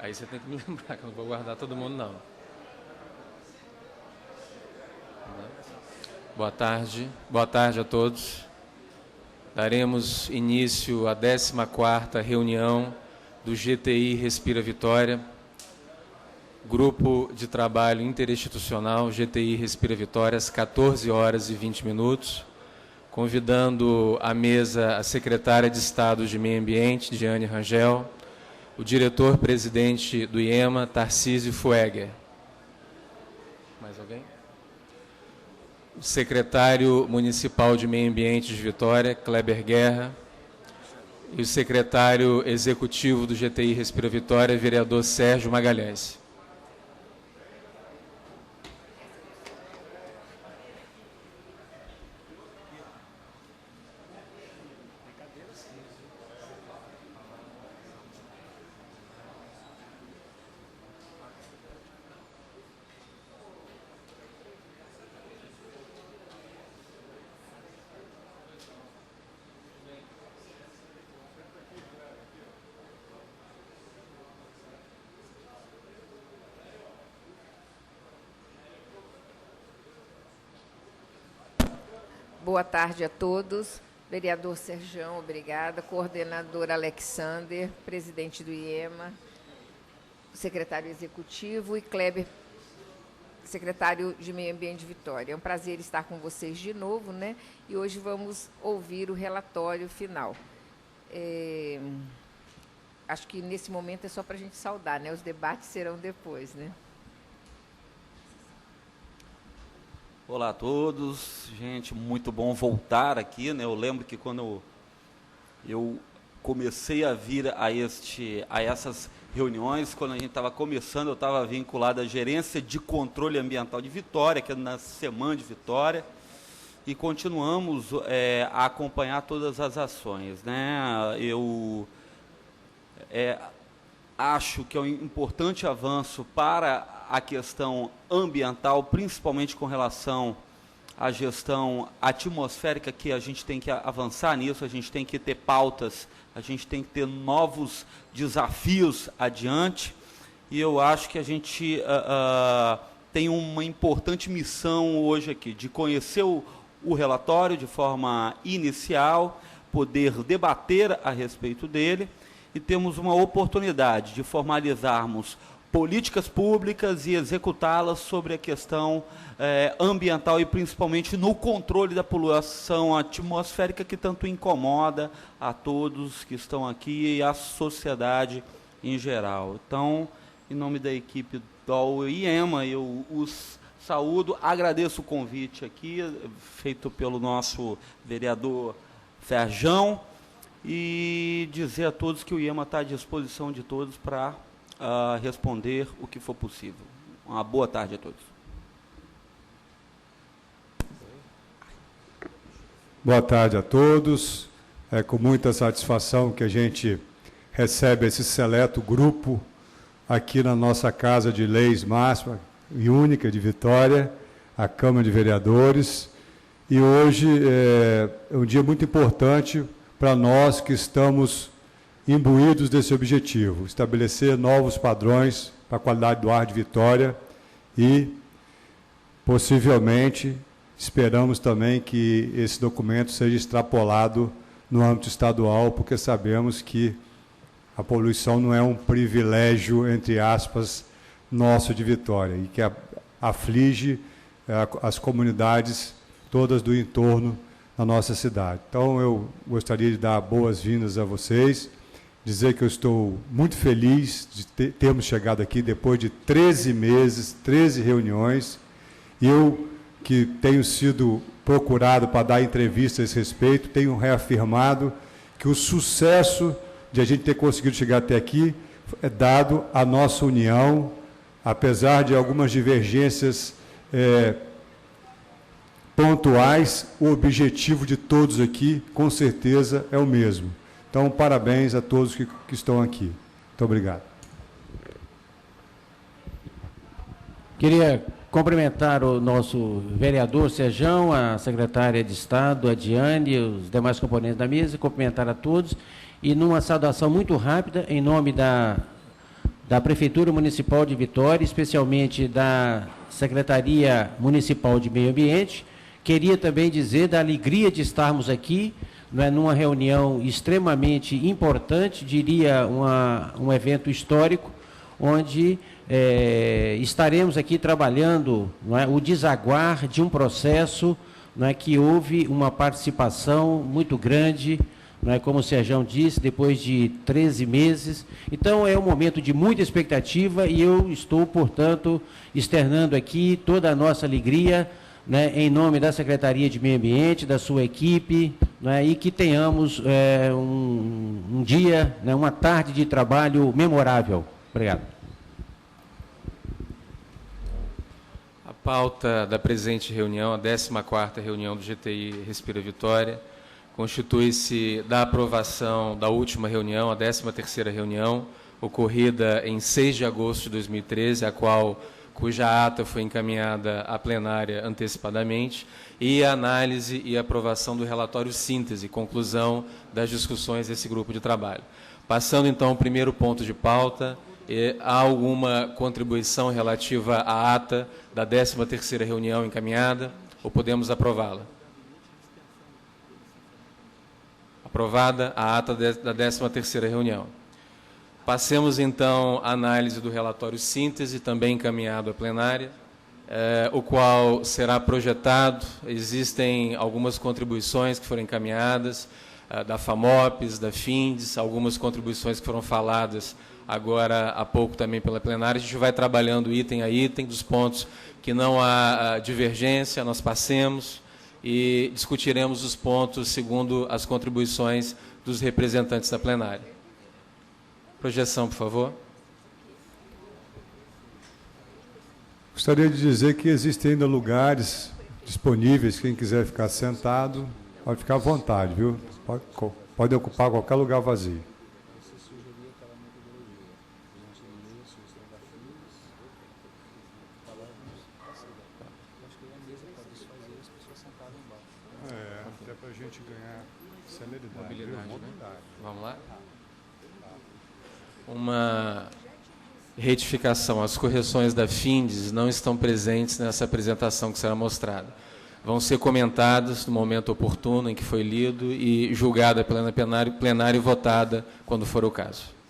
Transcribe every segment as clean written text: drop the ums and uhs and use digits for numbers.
Aí você tem que me lembrar que eu não vou guardar todo mundo, não. Boa tarde a todos. Daremos início à 14ª reunião do GTI Respira Vitória, Grupo de Trabalho Interinstitucional GTI Respira Vitória, às 14h20, convidando à mesa a secretária de Estado de Meio Ambiente, Diane Rangel, o diretor-presidente do IEMA, Tarcísio Fueger. Mais alguém? O secretário municipal de Meio Ambiente de Vitória, Kleber Guerra, e o secretário executivo do GTI Respira Vitória, vereador Sérgio Magalhães. Boa tarde a todos. Vereador Serjão, obrigada. Coordenador Alexander, presidente do IEMA, secretário executivo, e Kleber, secretário de Meio Ambiente de Vitória. É um prazer estar com vocês de novo, né? E hoje vamos ouvir o relatório final. Acho que nesse momento é só para a gente saudar, né? Os debates serão depois, né? Olá a todos, gente, muito bom voltar aqui, né? Eu lembro que quando eu comecei a vir a essas reuniões, quando a gente estava começando, eu estava vinculado à Gerência de Controle Ambiental de Vitória, que é na SEMAN de Vitória, e continuamos a acompanhar todas as ações, né? Eu acho que é um importante avanço para a questão ambiental, principalmente com relação à gestão atmosférica, que a gente tem que avançar nisso, a gente tem que ter pautas, a gente tem que ter novos desafios adiante, e eu acho que a gente tem uma importante missão hoje aqui, de conhecer o relatório de forma inicial, poder debater a respeito dele, e temos uma oportunidade de formalizarmos políticas públicas e executá-las sobre a questão ambiental e principalmente no controle da poluição atmosférica que tanto incomoda a todos que estão aqui e a sociedade em geral. Então, em nome da equipe do IEMA, eu os saúdo, agradeço o convite aqui, feito pelo nosso vereador Serjão, e dizer a todos que o IEMA está à disposição de todos para responder o que for possível. Uma boa tarde a todos. Boa tarde a todos. É com muita satisfação que a gente recebe esse seleto grupo aqui na nossa Casa de Leis máxima e única de Vitória, a Câmara de Vereadores. E hoje é um dia muito importante para nós que estamos imbuídos desse objetivo, estabelecer novos padrões para a qualidade do ar de Vitória e, possivelmente, esperamos também que esse documento seja extrapolado no âmbito estadual, porque sabemos que a poluição não é um privilégio, entre aspas, nosso de Vitória, e que aflige as comunidades todas do entorno da nossa cidade. Então, eu gostaria de dar boas-vindas a vocês, dizer que eu estou muito feliz de termos chegado aqui depois de 13 meses, 13 reuniões. Eu, que tenho sido procurado para dar entrevistas a esse respeito, tenho reafirmado que o sucesso de a gente ter conseguido chegar até aqui é dado à nossa união, apesar de algumas divergências pontuais, o objetivo de todos aqui, com certeza, é o mesmo. Então, parabéns a todos que estão aqui. Muito obrigado. Queria cumprimentar o nosso vereador Serjão, a secretária de Estado, a Diane, os demais componentes da mesa, cumprimentar a todos, e numa saudação muito rápida, em nome da da Prefeitura Municipal de Vitória, especialmente da Secretaria Municipal de Meio Ambiente. Queria também dizer da alegria de estarmos aqui, não é, numa reunião extremamente importante, diria um evento histórico, onde estaremos aqui trabalhando, não é, o desaguar de um processo, não é, que houve uma participação muito grande, não é, como o Serjão disse, depois de 13 meses. Então, é um momento de muita expectativa e eu estou, portanto, externando aqui toda a nossa alegria, né, em nome da Secretaria de Meio Ambiente, da sua equipe, né, e que tenhamos um dia, né, uma tarde de trabalho memorável. Obrigado. A pauta da presente reunião, a 14ª reunião do GTI Respira Vitória, constitui-se da aprovação da última reunião, a 13ª reunião, ocorrida em 6 de agosto de 2013, cuja ata foi encaminhada à plenária antecipadamente, e a análise e aprovação do relatório síntese, conclusão das discussões desse grupo de trabalho. Passando, então, ao primeiro ponto de pauta, há alguma contribuição relativa à ata da 13ª reunião encaminhada, ou podemos aprová-la? Aprovada a ata da 13ª reunião. Passemos, então, à análise do relatório síntese, também encaminhado à plenária, o qual será projetado. Existem algumas contribuições que foram encaminhadas, da FAMOPES, da FINDES, algumas contribuições que foram faladas agora há pouco também pela plenária. A gente vai trabalhando item a item, dos pontos que não há divergência, nós passemos e discutiremos os pontos segundo as contribuições dos representantes da plenária. Projeção, por favor. Gostaria de dizer que existem ainda lugares disponíveis, quem quiser ficar sentado, pode ficar à vontade, viu? Pode ocupar qualquer lugar vazio. Até para a gente ganhar celeridade. Mobilidade, né? Vamos lá? Uma retificação. As correções da FINDES não estão presentes nessa apresentação que será mostrada. Vão ser comentadas no momento oportuno em que foi lido e julgada pela plenária e votada quando for o caso.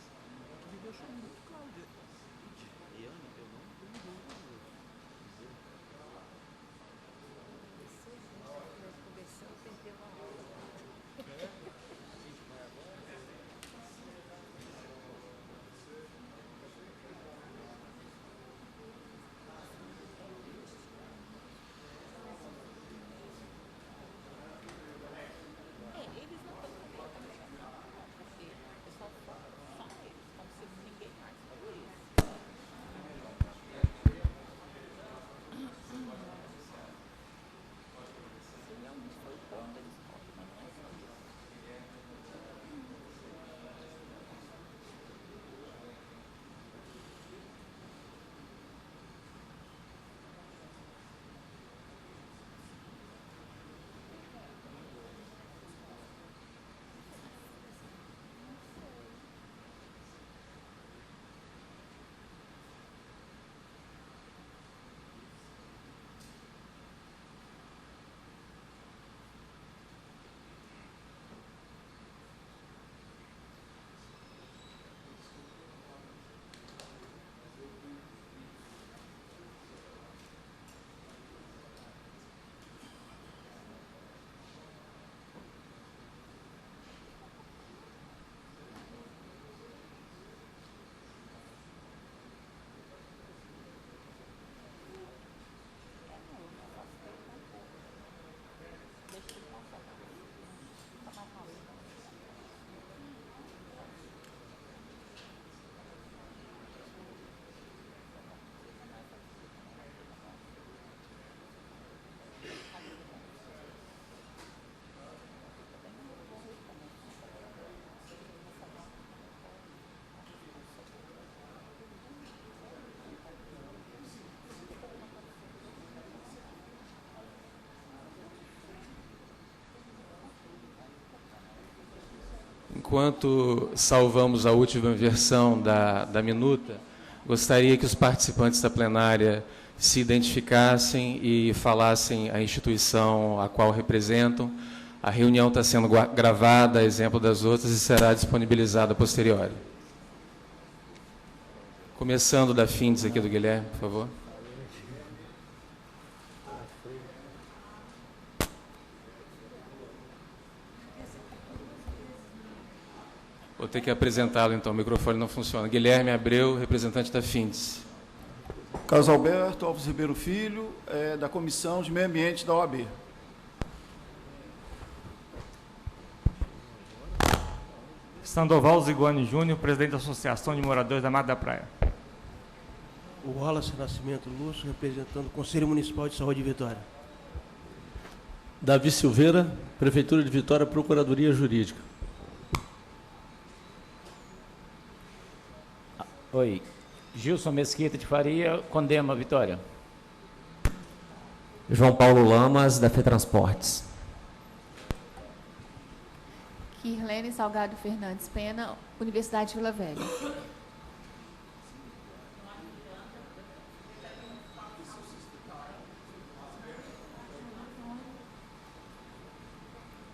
Enquanto salvamos a última versão da minuta, Gostaria que os participantes da plenária se identificassem e falassem a instituição a qual representam. A reunião está sendo gravada, a exemplo das outras, e será disponibilizada a posteriori. Começando da Findes aqui do Guilherme, por favor. Vou ter que apresentá-lo, então, o microfone não funciona. Guilherme Abreu, representante da Findes. Carlos Alberto Alves Ribeiro Filho, da Comissão de Meio Ambiente da OAB. Sandoval Ziguani Júnior, presidente da Associação de Moradores da Mata da Praia. O Wallace Nascimento Lúcio, representando o Conselho Municipal de Saúde de Vitória. Davi Silveira, Prefeitura de Vitória, Procuradoria Jurídica. Oi. Gilson Mesquita de Faria, Condema, Vitória. João Paulo Lamas, da FETransportes. Kirlene Salgado Fernandes Pena, Universidade de Vila Velha.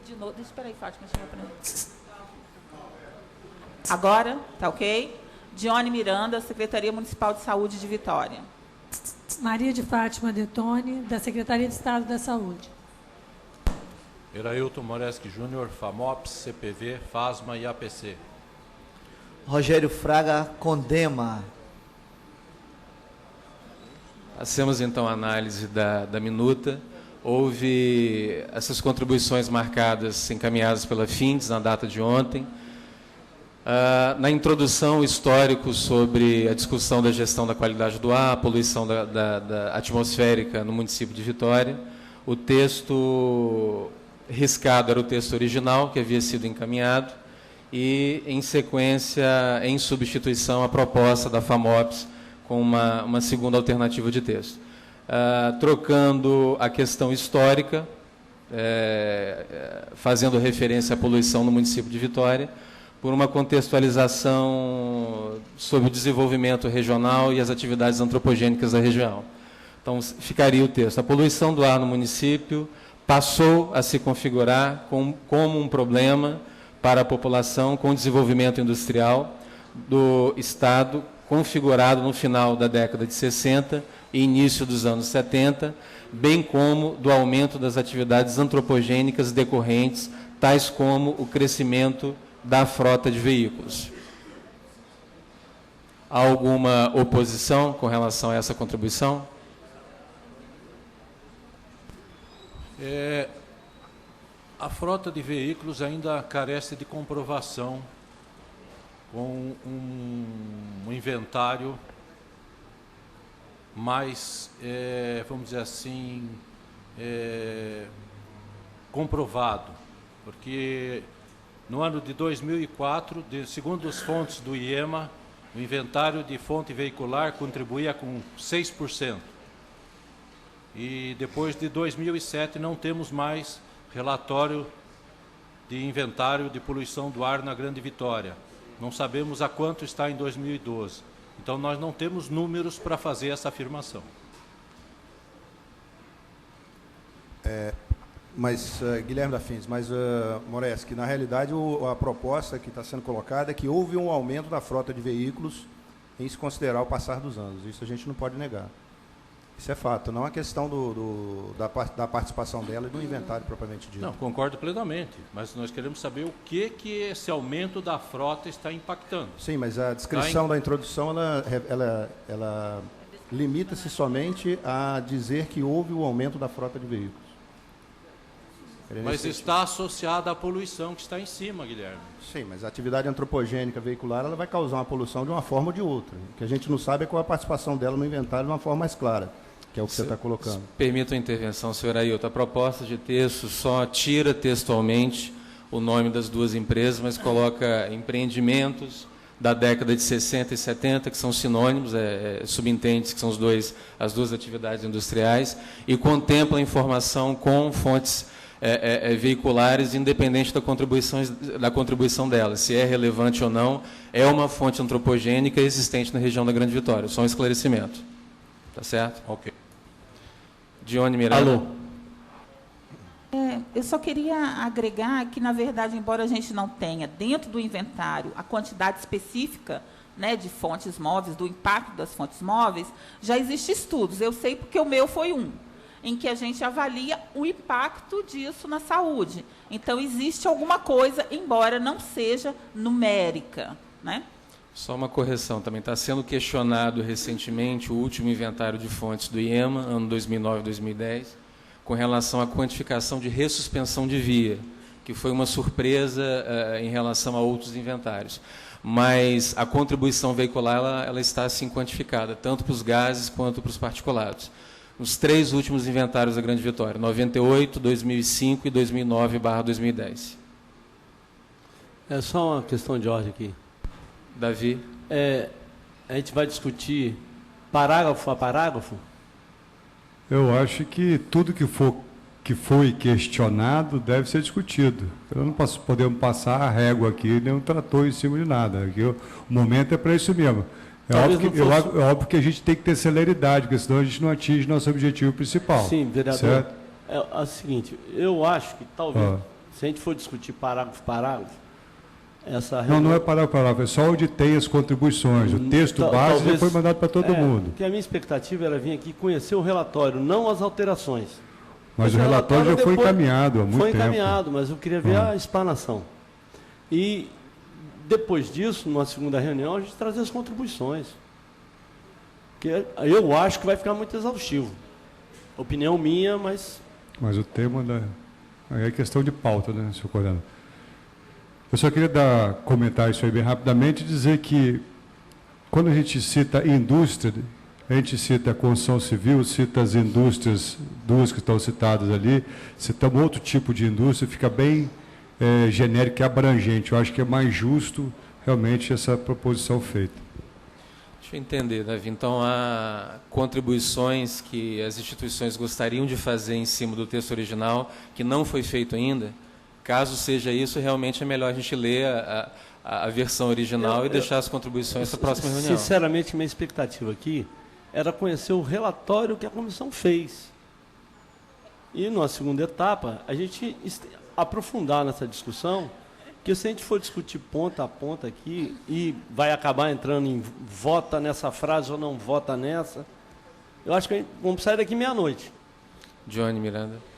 De novo, espera aí, Fátima. Agora, tá ok? Dione Miranda, Secretaria Municipal de Saúde de Vitória. Maria de Fátima Detone, da Secretaria de Estado da Saúde. Erailton Moreski Júnior, FAMOPS, CPV, FASMA e APC. Rogério Fraga, Condema. Passemos, então, a análise da minuta. Houve essas contribuições marcadas, encaminhadas pela Findes na data de ontem. Na introdução, histórico sobre a discussão da gestão da qualidade do ar, a poluição da atmosférica no município de Vitória. O texto riscado era o texto original, que havia sido encaminhado, e, em sequência, em substituição, a proposta da FAMOPS com uma segunda alternativa de texto. Trocando a questão histórica, fazendo referência à poluição no município de Vitória, por uma contextualização sobre o desenvolvimento regional e as atividades antropogênicas da região. Então, ficaria o texto. A poluição do ar no município passou a se configurar como um problema para a população com o desenvolvimento industrial do Estado, configurado no final da década de 60 e início dos anos 70, bem como do aumento das atividades antropogênicas decorrentes, tais como o crescimento da frota de veículos. Há alguma oposição com relação a essa contribuição? A frota de veículos ainda carece de comprovação com um inventário mais, vamos dizer assim, comprovado, porque no ano de 2004, segundo as fontes do IEMA, o inventário de fonte veicular contribuía com 6%. E depois de 2007 não temos mais relatório de inventário de poluição do ar na Grande Vitória. Não sabemos a quanto está em 2012. Então nós não temos números para fazer essa afirmação. Guilherme da Findes, Moreski, na realidade a proposta que está sendo colocada é que houve um aumento da frota de veículos em se considerar o passar dos anos. Isso a gente não pode negar. Isso é fato, não é questão da participação dela e do inventário propriamente dito. Não, concordo plenamente, mas nós queremos saber o que esse aumento da frota está impactando. Sim, mas a descrição da introdução, ela limita-se somente a dizer que houve o aumento da frota de veículos. Mas está associada à poluição que está em cima, Guilherme. Sim, mas a atividade antropogênica veicular ela vai causar uma poluição de uma forma ou de outra. O que a gente não sabe é qual a participação dela no inventário de uma forma mais clara, que é o que você está colocando. Permita a intervenção, senhor Ailton. A proposta de texto só tira textualmente o nome das duas empresas, mas coloca empreendimentos da década de 60 e 70, que são sinônimos, subentende que são as duas atividades industriais, e contempla a informação com fontes veiculares, independente da contribuição delas, se é relevante ou não, é uma fonte antropogênica existente na região da Grande Vitória. Só um esclarecimento. Tá certo? Ok. Dione Miranda. Alô. Eu só queria agregar que, na verdade, embora a gente não tenha dentro do inventário a quantidade específica, né, de fontes móveis, do impacto das fontes móveis, já existem estudos. Eu sei porque o meu foi um, em que a gente avalia o impacto disso na saúde. Então, existe alguma coisa, embora não seja numérica, né? Só uma correção, também está sendo questionado recentemente o último inventário de fontes do IEMA, ano 2009 e 2010, com relação à quantificação de ressuspensão de via, que foi uma surpresa em relação a outros inventários. Mas a contribuição veicular ela está assim quantificada, tanto para os gases quanto para os particulados. Os 3 últimos inventários da Grande Vitória, 98, 2005 e 2009/2010. É só uma questão de ordem aqui. Davi? A gente vai discutir parágrafo a parágrafo? Eu acho que tudo que foi questionado deve ser discutido. Eu não podemos passar a régua aqui, nem um trator em cima de nada. Aqui, o momento é para isso mesmo. É óbvio que a gente tem que ter celeridade, porque senão a gente não atinge nosso objetivo principal. Sim, vereador. Certo? É o seguinte, eu acho que talvez, se a gente for discutir parágrafo a parágrafo, essa reunião... Não é parágrafo a parágrafo, é só onde tem as contribuições. O texto base já foi mandado para todo mundo. Porque a minha expectativa era vir aqui conhecer o relatório, não as alterações. Mas o relatório já foi encaminhado há muito tempo. Foi encaminhado, mas eu queria ver a explanação. E depois disso, numa segunda reunião, a gente trazer as contribuições. Porque eu acho que vai ficar muito exaustivo. Opinião minha, mas... Mas o tema aí é questão de pauta, né, senhor coordenador? Eu só queria comentar isso aí bem rapidamente e dizer que, quando a gente cita indústria, a gente cita a construção civil, cita as indústrias, 2 que estão citadas ali, citamos outro tipo de indústria, fica bem genérico e abrangente. Eu acho que é mais justo, realmente, essa proposição feita. Deixa eu entender, Davi. Então, há contribuições que as instituições gostariam de fazer em cima do texto original, que não foi feito ainda? Caso seja isso, realmente é melhor a gente ler a versão original e deixar as contribuições para a próxima reunião. Sinceramente, minha expectativa aqui era conhecer o relatório que a comissão fez. E, numa segunda etapa, a gente aprofundar nessa discussão, que se a gente for discutir ponta a ponta aqui e vai acabar entrando em vota nessa frase ou não vota nessa, eu acho que vamos sair daqui meia-noite. Dione Miranda.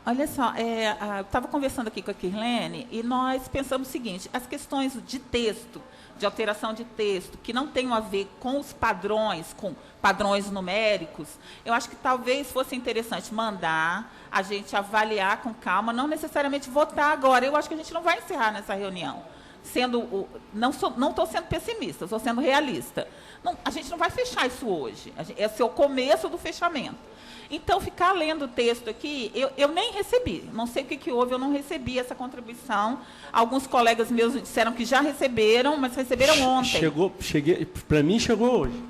Olha só, eu estava conversando aqui com a Kirlene e nós pensamos o seguinte, as questões de texto, de alteração de texto, que não tenham a ver com os padrões, com padrões numéricos, eu acho que talvez fosse interessante mandar, a gente avaliar com calma, não necessariamente votar agora. Eu acho que a gente não vai encerrar nessa reunião. Não estou sendo pessimista, estou sendo realista. Não, a gente não vai fechar isso hoje. Esse é o começo do fechamento. Então, ficar lendo o texto aqui, eu nem recebi. Não sei o que houve, eu não recebi essa contribuição. Alguns colegas meus disseram que já receberam, mas receberam ontem. Para mim, chegou hoje.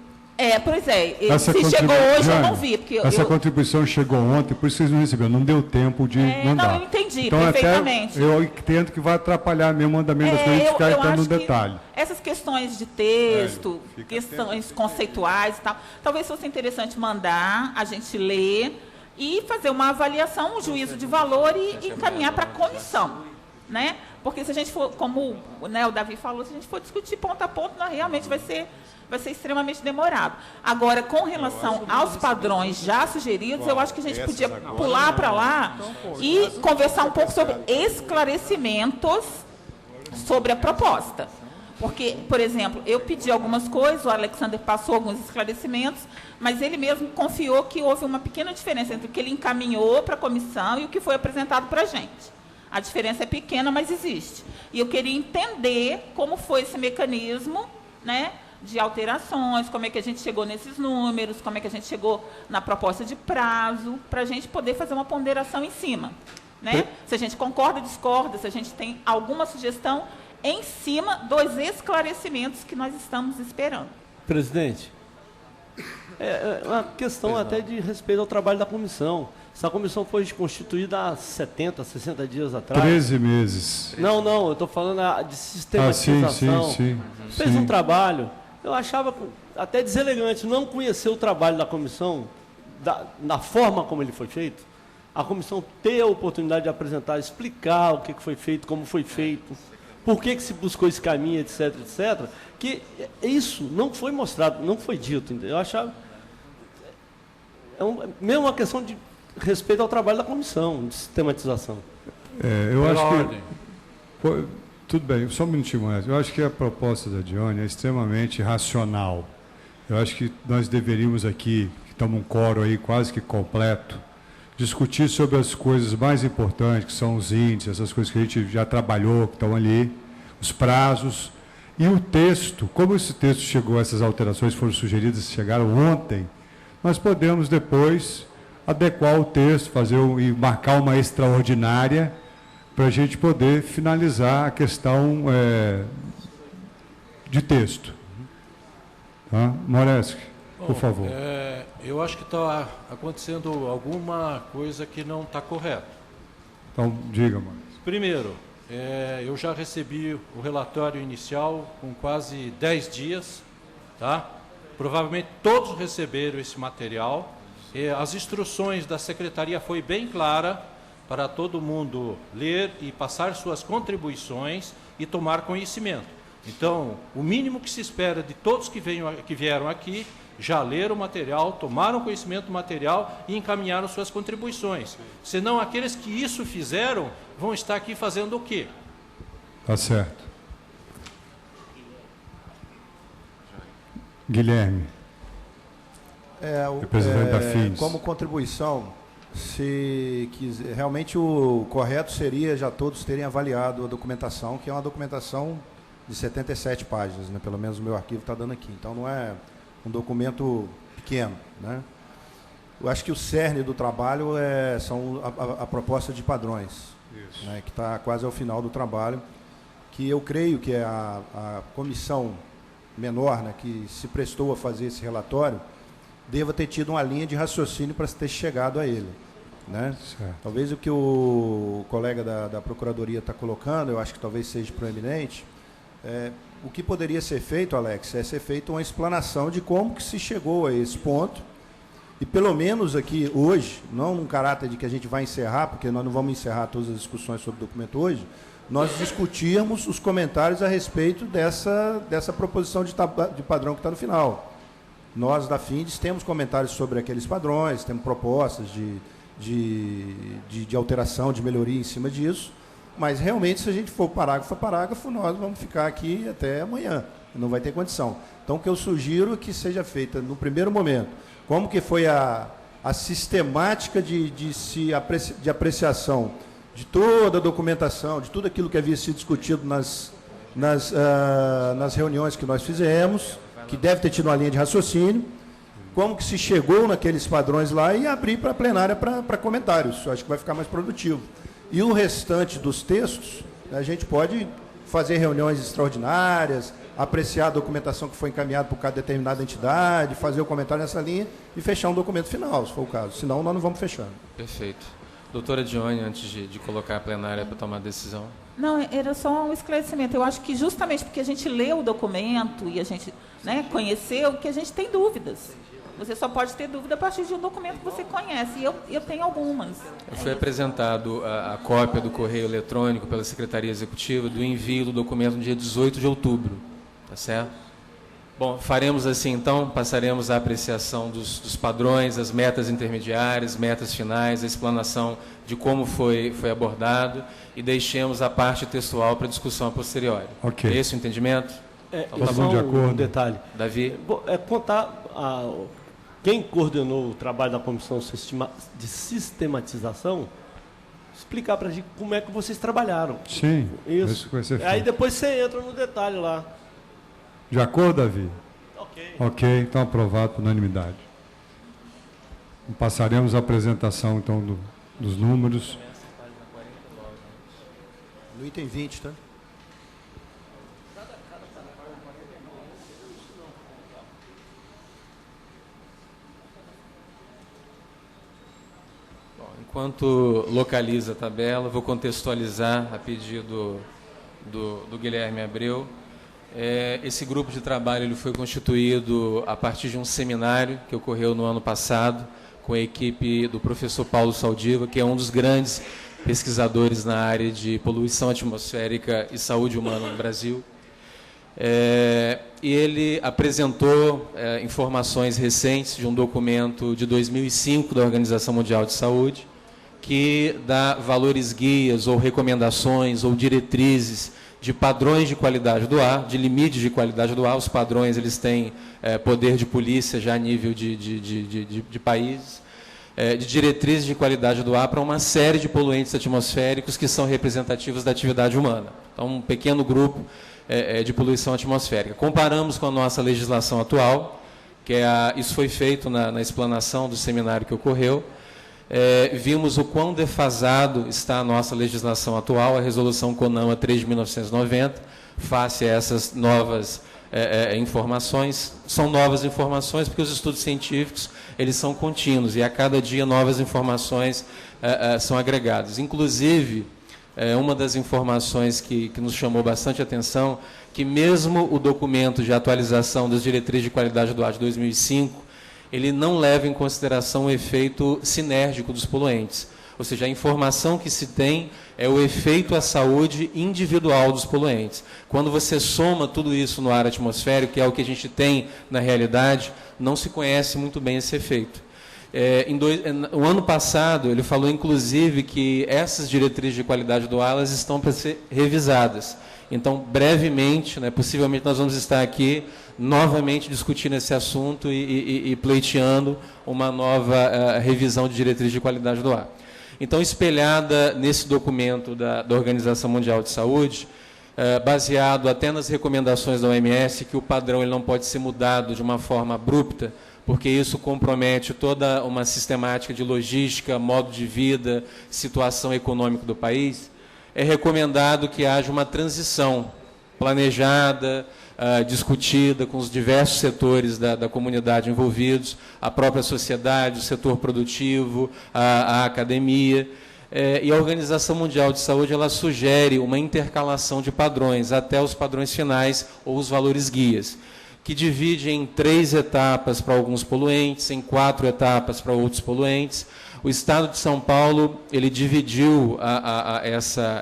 Pois é. Se chegou hoje, eu não vi. Porque essa contribuição chegou ontem, por isso vocês não receberam. Não deu tempo de mandar. Não, eu entendi então, perfeitamente. Eu entendo que vai atrapalhar mesmo o andamento das coisas, ficar entrando no detalhe. Essas questões de texto, questões conceituais e tal, talvez fosse interessante mandar, a gente ler e fazer uma avaliação, um juízo de valor e encaminhar para a comissão, né? Porque se a gente for, como o Davi falou, se a gente for discutir ponto a ponto, realmente vai ser extremamente demorado. Agora, com relação aos padrões já sugeridos, eu acho que a gente podia pular para lá e conversar um pouco sobre esclarecimentos sobre a proposta. Porque, por exemplo, eu pedi algumas coisas, o Alexander passou alguns esclarecimentos, mas ele mesmo confiou que houve uma pequena diferença entre o que ele encaminhou para a comissão e o que foi apresentado para a gente. A diferença é pequena, mas existe. E eu queria entender como foi esse mecanismo, né, de alterações, como é que a gente chegou nesses números, como é que a gente chegou na proposta de prazo, para a gente poder fazer uma ponderação em cima. Né? Se a gente concorda, discorda, se a gente tem alguma sugestão em cima dos esclarecimentos que nós estamos esperando. Presidente, é uma questão até de respeito ao trabalho da comissão. Essa comissão foi constituída há 70, 60 dias atrás. 13 meses. Não, eu estou falando de sistematização. Sim. Fez um trabalho. Eu achava até deselegante não conhecer o trabalho da comissão, da forma como ele foi feito. A comissão ter a oportunidade de apresentar, explicar o que foi feito, como foi feito, por que se buscou esse caminho, etc, etc. Que isso não foi mostrado, não foi dito. Eu achava... mesmo uma questão de respeito ao trabalho da comissão, de sistematização. Eu acho que... Tudo bem, só um minutinho mais. Eu acho que a proposta da Dione é extremamente racional. Eu acho que nós deveríamos aqui, que estamos um coro aí quase que completo, discutir sobre as coisas mais importantes, que são os índices, essas coisas que a gente já trabalhou, que estão ali, os prazos, e o texto, como esse texto chegou, essas alterações foram sugeridas, chegaram ontem, nós podemos depois adequar o texto, e marcar uma extraordinária, para a gente poder finalizar a questão de texto. Tá? Moreski, por favor. Eu acho que está acontecendo alguma coisa que não está correta. Então, diga, Moreski. Primeiro, eu já recebi o relatório inicial com quase 10 dias. Tá? Provavelmente todos receberam esse material. As instruções da secretaria foi bem clara para todo mundo ler e passar suas contribuições e tomar conhecimento. Então, o mínimo que se espera de todos que vieram aqui, já leram o material, tomaram conhecimento do material e encaminharam suas contribuições. Senão, aqueles que isso fizeram vão estar aqui fazendo o quê? Tá certo. Guilherme, representante da FINDES. Como contribuição, se quiser, realmente o correto seria já todos terem avaliado a documentação, que é uma documentação de 77 páginas, né? Pelo menos o meu arquivo está dando aqui. Então não é um documento pequeno, né? Eu acho que o cerne do trabalho são a proposta de padrões, né? Que está quase ao final do trabalho, que eu creio que a comissão menor, né, que se prestou a fazer esse relatório, deva ter tido uma linha de raciocínio para ter chegado a ele. Né? Talvez o que o colega da Procuradoria está colocando, eu acho que talvez seja proeminente, o que poderia ser feito, Alex, é ser feita uma explanação de como que se chegou a esse ponto, e pelo menos aqui hoje, não num caráter de que a gente vai encerrar, porque nós não vamos encerrar todas as discussões sobre o documento hoje, nós discutirmos os comentários a respeito dessa proposição de padrão que está no final. Nós, da FINDES, temos comentários sobre aqueles padrões, temos propostas de alteração, de melhoria em cima disso, mas realmente, se a gente for parágrafo a parágrafo, nós vamos ficar aqui até amanhã, não vai ter condição. Então, o que eu sugiro é que seja feita, no primeiro momento, como que foi a sistemática de apreciação de toda a documentação, de tudo aquilo que havia sido discutido nas reuniões que nós fizemos, que deve ter tido uma linha de raciocínio, como que se chegou naqueles padrões lá e abrir para a plenária para comentários. Eu acho que vai ficar mais produtivo. E o restante dos textos, a gente pode fazer reuniões extraordinárias, apreciar a documentação que foi encaminhada por cada determinada entidade, fazer o comentário nessa linha e fechar um documento final, se for o caso. Senão, nós não vamos fechando. Perfeito. Doutora Dione, antes de colocar a plenária para tomar a decisão. Não, era só um esclarecimento. Eu acho que justamente porque a gente leu o documento e a gente, né, conheceu, que a gente tem dúvidas. Você só pode ter dúvida a partir de um documento que você conhece. E eu tenho algumas. Foi apresentado a cópia do correio eletrônico pela Secretaria Executiva do envio do documento no dia 18 de outubro. Tá certo? Bom, faremos assim então, passaremos à apreciação dos padrões, as metas intermediárias, metas finais, a explanação de como foi abordado e deixemos a parte textual para discussão a posteriori. Ok. É esse o entendimento? Então, tá bom, de acordo. Um detalhe. Davi? Contar quem coordenou o trabalho da Comissão de Sistematização, explicar para a gente como é que vocês trabalharam. Sim, isso vai ser feito. Aí depois você entra no detalhe lá. De acordo, Davi? Ok. Ok, então aprovado por unanimidade. Passaremos a apresentação, então, dos números. No item 20, tá? Bom, enquanto localiza a tabela, vou contextualizar a pedido do Guilherme Abreu. Esse grupo de trabalho ele foi constituído a partir de um seminário que ocorreu no ano passado, com a equipe do professor Paulo Saldiva, que é um dos grandes pesquisadores na área de poluição atmosférica e saúde humana no Brasil. E ele apresentou informações recentes de um documento de 2005 da Organização Mundial de Saúde, que dá valores guias ou recomendações ou diretrizes de padrões de qualidade do ar, de limites de qualidade do ar. Os padrões eles têm poder de polícia já a nível de países, de diretrizes de qualidade do ar para uma série de poluentes atmosféricos que são representativos da atividade humana. Então, um pequeno grupo de poluição atmosférica. Comparamos com a nossa legislação atual, isso foi feito na explanação do seminário que ocorreu. Vimos o quão defasado está a nossa legislação atual, a resolução CONAMA 3 de 1990, face a essas novas informações. São novas informações porque os estudos científicos eles são contínuos e a cada dia novas informações são agregadas. Inclusive, uma das informações que nos chamou bastante atenção, que mesmo o documento de atualização das diretrizes de qualidade do ar de 2005, ele não leva em consideração o efeito sinérgico dos poluentes. Ou seja, a informação que se tem é o efeito à saúde individual dos poluentes. Quando você soma tudo isso no ar atmosférico, que é o que a gente tem na realidade, não se conhece muito bem esse efeito. O ano passado, ele falou, inclusive, que essas diretrizes de qualidade do ar elas estão para ser revisadas. Então, brevemente, possivelmente, nós vamos estar aqui novamente discutindo esse assunto e pleiteando uma nova revisão de diretrizes de qualidade do ar. Então, espelhada nesse documento da Organização Mundial de Saúde, baseado até nas recomendações da OMS, que o padrão ele não pode ser mudado de uma forma abrupta, porque isso compromete toda uma sistemática de logística, modo de vida, situação econômica do país, é recomendado que haja uma transição planejada, discutida com os diversos setores da comunidade envolvidos, a própria sociedade, o setor produtivo, a academia. E a Organização Mundial de Saúde ela sugere uma intercalação de padrões até os padrões finais ou os valores guias, que divide em 3 etapas para alguns poluentes, em 4 etapas para outros poluentes. O Estado de São Paulo ele dividiu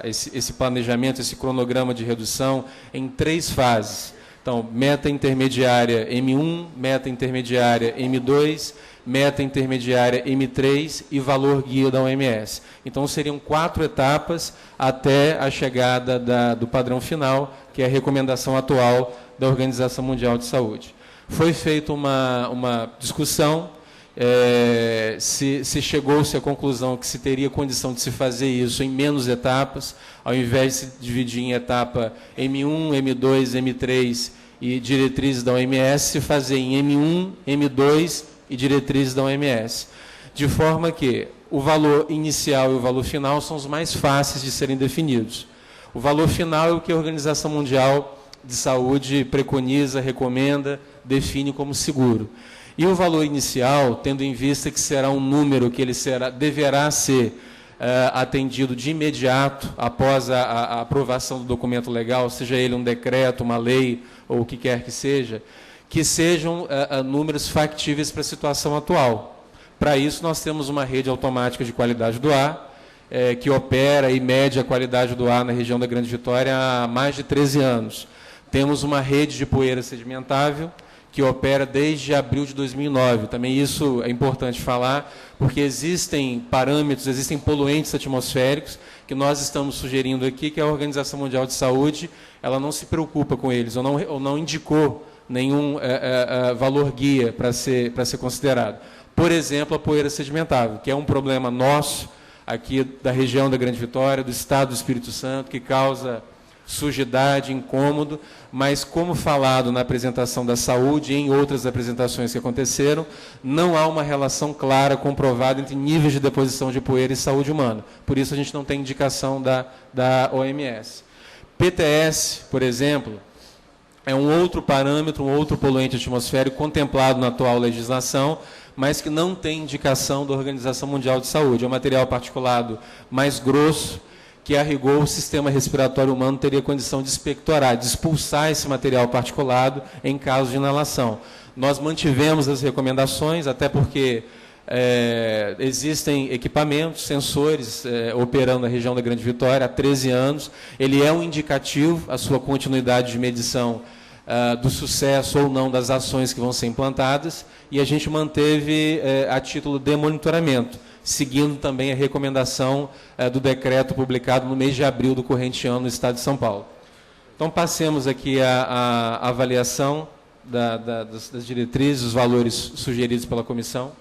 esse planejamento, esse cronograma de redução em 3 fases. Então, meta intermediária M1, meta intermediária M2, meta intermediária M3 e valor guia da OMS. Então, seriam 4 etapas até a chegada do padrão final, que é a recomendação atual da Organização Mundial de Saúde. Foi feita uma discussão, se chegou-se à conclusão que se teria condição de se fazer isso em menos etapas, ao invés de se dividir em etapa M1, M2, M3 e diretrizes da OMS, se fazer em M1, M2 e diretrizes da OMS. De forma que o valor inicial e o valor final são os mais fáceis de serem definidos. O valor final é o que a Organização Mundial de Saúde preconiza, recomenda, define como seguro. E o valor inicial, tendo em vista que será um número que ele deverá ser atendido de imediato após a aprovação do documento legal, seja ele um decreto, uma lei ou o que quer que sejam números factíveis para a situação atual. Para isso, nós temos uma rede automática de qualidade do ar, que opera e mede a qualidade do ar na região da Grande Vitória há mais de 13 anos. Temos uma rede de poeira sedimentável que opera desde abril de 2009. Também isso é importante falar, porque existem parâmetros, existem poluentes atmosféricos que nós estamos sugerindo aqui que a Organização Mundial de Saúde ela não se preocupa com eles, ou não indicou nenhum valor guia para ser considerado. Por exemplo, a poeira sedimentável, que é um problema nosso, aqui da região da Grande Vitória, do estado do Espírito Santo, que causa sujidade, incômodo, mas como falado na apresentação da saúde e em outras apresentações que aconteceram, não há uma relação clara, comprovada entre níveis de deposição de poeira e saúde humana. Por isso a gente não tem indicação da OMS. PTS, por exemplo, é um outro parâmetro, um outro poluente atmosférico contemplado na atual legislação, mas que não tem indicação da Organização Mundial de Saúde. É um material particulado mais grosso, que a rigor o sistema respiratório humano teria condição de expectorar, de expulsar esse material particulado em caso de inalação. Nós mantivemos as recomendações, até porque existem equipamentos, sensores operando na região da Grande Vitória há 13 anos. Ele é um indicativo, a sua continuidade de medição do sucesso ou não das ações que vão ser implantadas, e a gente manteve a título de monitoramento, seguindo também a recomendação do decreto publicado no mês de abril do corrente ano no Estado de São Paulo. Então, passemos aqui a avaliação das diretrizes, os valores sugeridos pela comissão.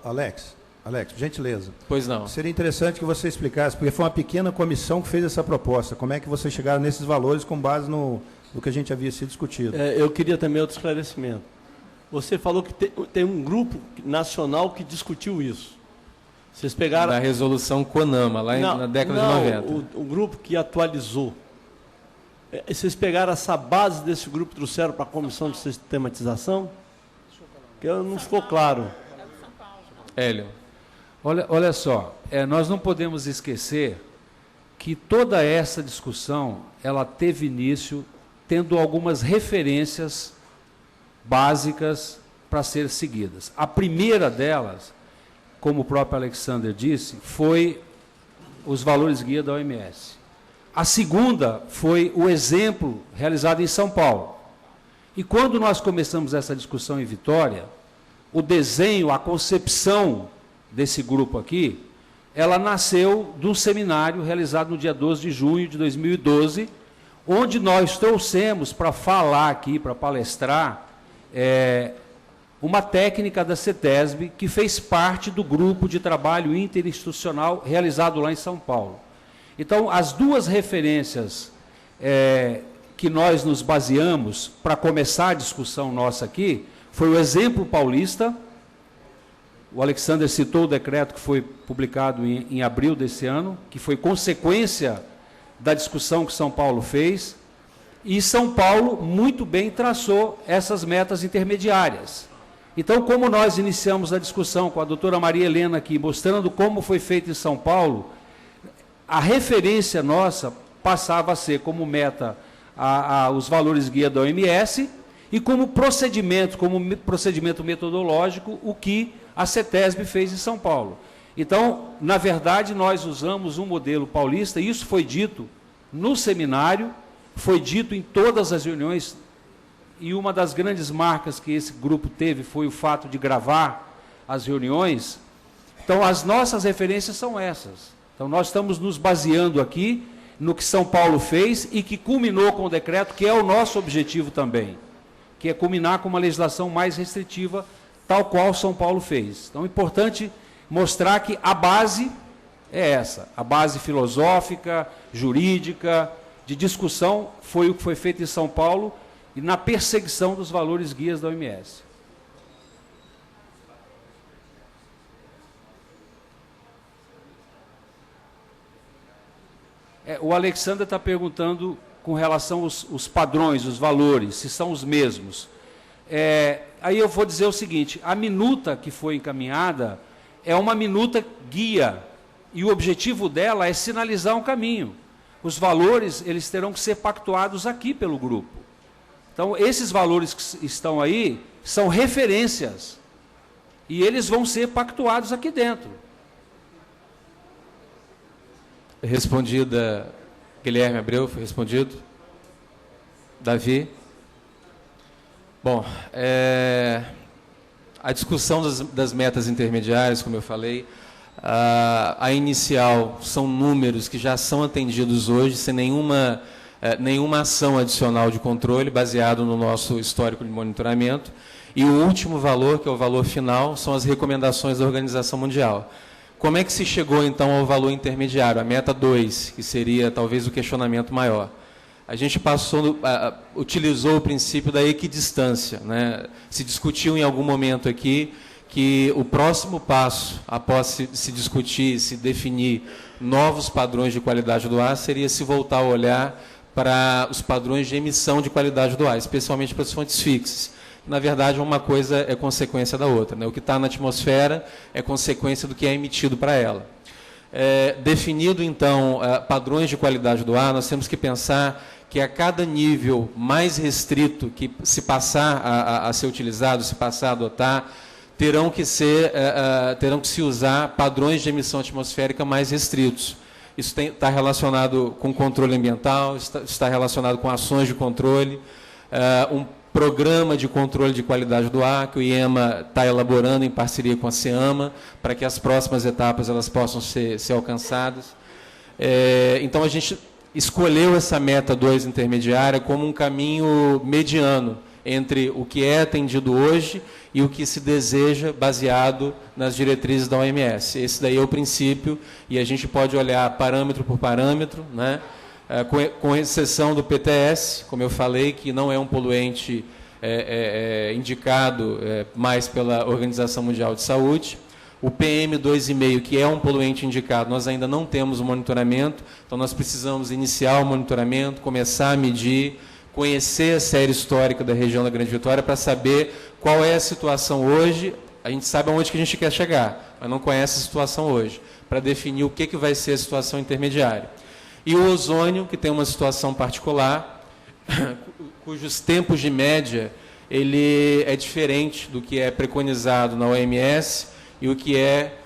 Alex, por gentileza. Pois não. Seria interessante que você explicasse, porque foi uma pequena comissão que fez essa proposta. Como é que vocês chegaram nesses valores com base no que a gente havia sido discutido? Eu queria também outro esclarecimento. Você falou que tem um grupo nacional que discutiu isso. Vocês pegaram... Da resolução CONAMA, lá na década de 90. O grupo que atualizou. Vocês pegaram essa base desse grupo e trouxeram para a comissão de sistematização? Que não ficou claro. Hélio. Olha só, nós não podemos esquecer que toda essa discussão ela teve início tendo algumas referências básicas para ser seguidas. A primeira delas, como o próprio Alexander disse, foi os valores guia da OMS. A segunda foi o exemplo realizado em São Paulo. E quando nós começamos essa discussão em Vitória, o desenho, a concepção desse grupo aqui, ela nasceu de um seminário realizado no dia 12 de junho de 2012, onde nós trouxemos para falar aqui, para palestrar, uma técnica da CETESB que fez parte do grupo de trabalho interinstitucional realizado lá em São Paulo. Então, as duas referências que nós nos baseamos para começar a discussão nossa aqui, foi o exemplo paulista. O Alexander citou o decreto que foi publicado em abril desse ano, que foi consequência da discussão que São Paulo fez, e São Paulo muito bem traçou essas metas intermediárias. Então, como nós iniciamos a discussão com a doutora Maria Helena aqui, mostrando como foi feito em São Paulo, a referência nossa passava a ser como meta os valores guia da OMS, e como procedimento metodológico, o que a CETESB fez em São Paulo. Então, na verdade, nós usamos um modelo paulista, e isso foi dito no seminário, foi dito em todas as reuniões, e uma das grandes marcas que esse grupo teve foi o fato de gravar as reuniões. Então, as nossas referências são essas. Então, nós estamos nos baseando aqui no que São Paulo fez e que culminou com o decreto, que é o nosso objetivo também, que é culminar com uma legislação mais restritiva, tal qual São Paulo fez. Então, é importante mostrar que a base é essa, a base filosófica, jurídica, de discussão, foi o que foi feito em São Paulo e na perseguição dos valores guias da OMS. O Alexander está perguntando com relação aos padrões, os valores, se são os mesmos. Aí eu vou dizer o seguinte, a minuta que foi encaminhada é uma minuta guia, e o objetivo dela é sinalizar um caminho. Os valores, eles terão que ser pactuados aqui pelo grupo. Então, esses valores que estão aí são referências, e eles vão ser pactuados aqui dentro. Respondida, Guilherme Abreu, foi respondido. Davi. Bom, a discussão das metas intermediárias, como eu falei, a inicial são números que já são atendidos hoje, sem nenhuma ação adicional de controle, baseado no nosso histórico de monitoramento. E o último valor, que é o valor final, são as recomendações da Organização Mundial. Como é que se chegou, então, ao valor intermediário, a meta 2, que seria talvez o questionamento maior? A gente utilizou o princípio da equidistância, né? Se discutiu em algum momento aqui que o próximo passo, após se discutir, se definir novos padrões de qualidade do ar, seria se voltar a olhar para os padrões de emissão de qualidade do ar, especialmente para as fontes fixas, Na verdade, uma coisa é consequência da outra, né? O que está na atmosfera é consequência do que é emitido para ela. Definido, então, padrões de qualidade do ar, nós temos que pensar que a cada nível mais restrito que se passar a ser utilizado, se passar a adotar, terão que se usar padrões de emissão atmosférica mais restritos. Isso está relacionado com controle ambiental, está relacionado com ações de controle, um programa de controle de qualidade do ar que o IEMA está elaborando em parceria com a CEAMA, para que as próximas etapas elas possam ser alcançadas. Então, a gente escolheu essa meta 2 intermediária como um caminho mediano entre o que é atendido hoje e o que se deseja baseado nas diretrizes da OMS. Esse daí é o princípio, e a gente pode olhar parâmetro por parâmetro, né? Com exceção do PTS, como eu falei, que não é um poluente indicado mais pela Organização Mundial de Saúde. O PM2,5, que é um poluente indicado, nós ainda não temos o monitoramento, então nós precisamos iniciar o monitoramento, começar a medir, conhecer a série histórica da região da Grande Vitória para saber qual é a situação hoje. A gente sabe aonde que a gente quer chegar, mas não conhece a situação hoje, para definir o que vai ser a situação intermediária. E o ozônio, que tem uma situação particular, cujos tempos de média ele é diferente do que é preconizado na OMS e o que é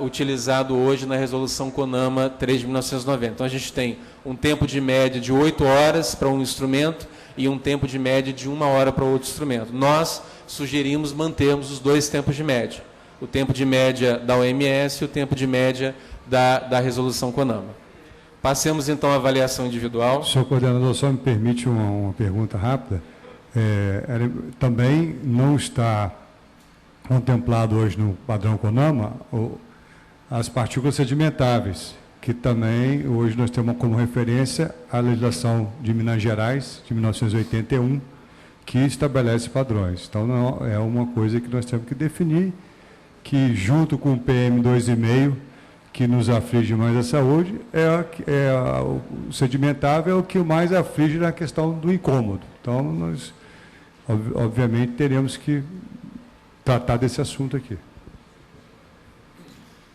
utilizado hoje na resolução CONAMA 3 de 1990. Então, a gente tem um tempo de média de 8 horas para um instrumento e um tempo de média de 1 hora para outro instrumento. Nós sugerimos mantermos os 2 tempos de média, o tempo de média da OMS e o tempo de média da resolução CONAMA. Passemos, então, à avaliação individual. Senhor coordenador, só me permite uma pergunta rápida. Também não está contemplado hoje no padrão CONAMA as partículas sedimentáveis, que também hoje nós temos como referência a legislação de Minas Gerais, de 1981, que estabelece padrões. Então, não, é uma coisa que nós temos que definir, que junto com o PM2,5, que nos aflige mais a saúde, o sedimentável é o que mais aflige na questão do incômodo. Então, nós, obviamente, teremos que tratar desse assunto aqui.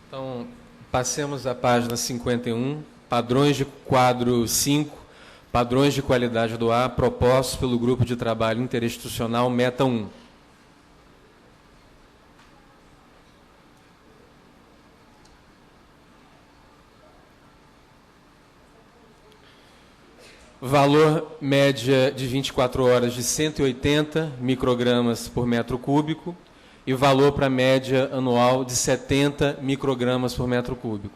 Então, passemos à página 51, padrões de quadro 5, padrões de qualidade do ar propostos pelo Grupo de Trabalho Interinstitucional Meta 1. Valor média de 24 horas de 180 microgramas por metro cúbico e valor para média anual de 70 microgramas por metro cúbico.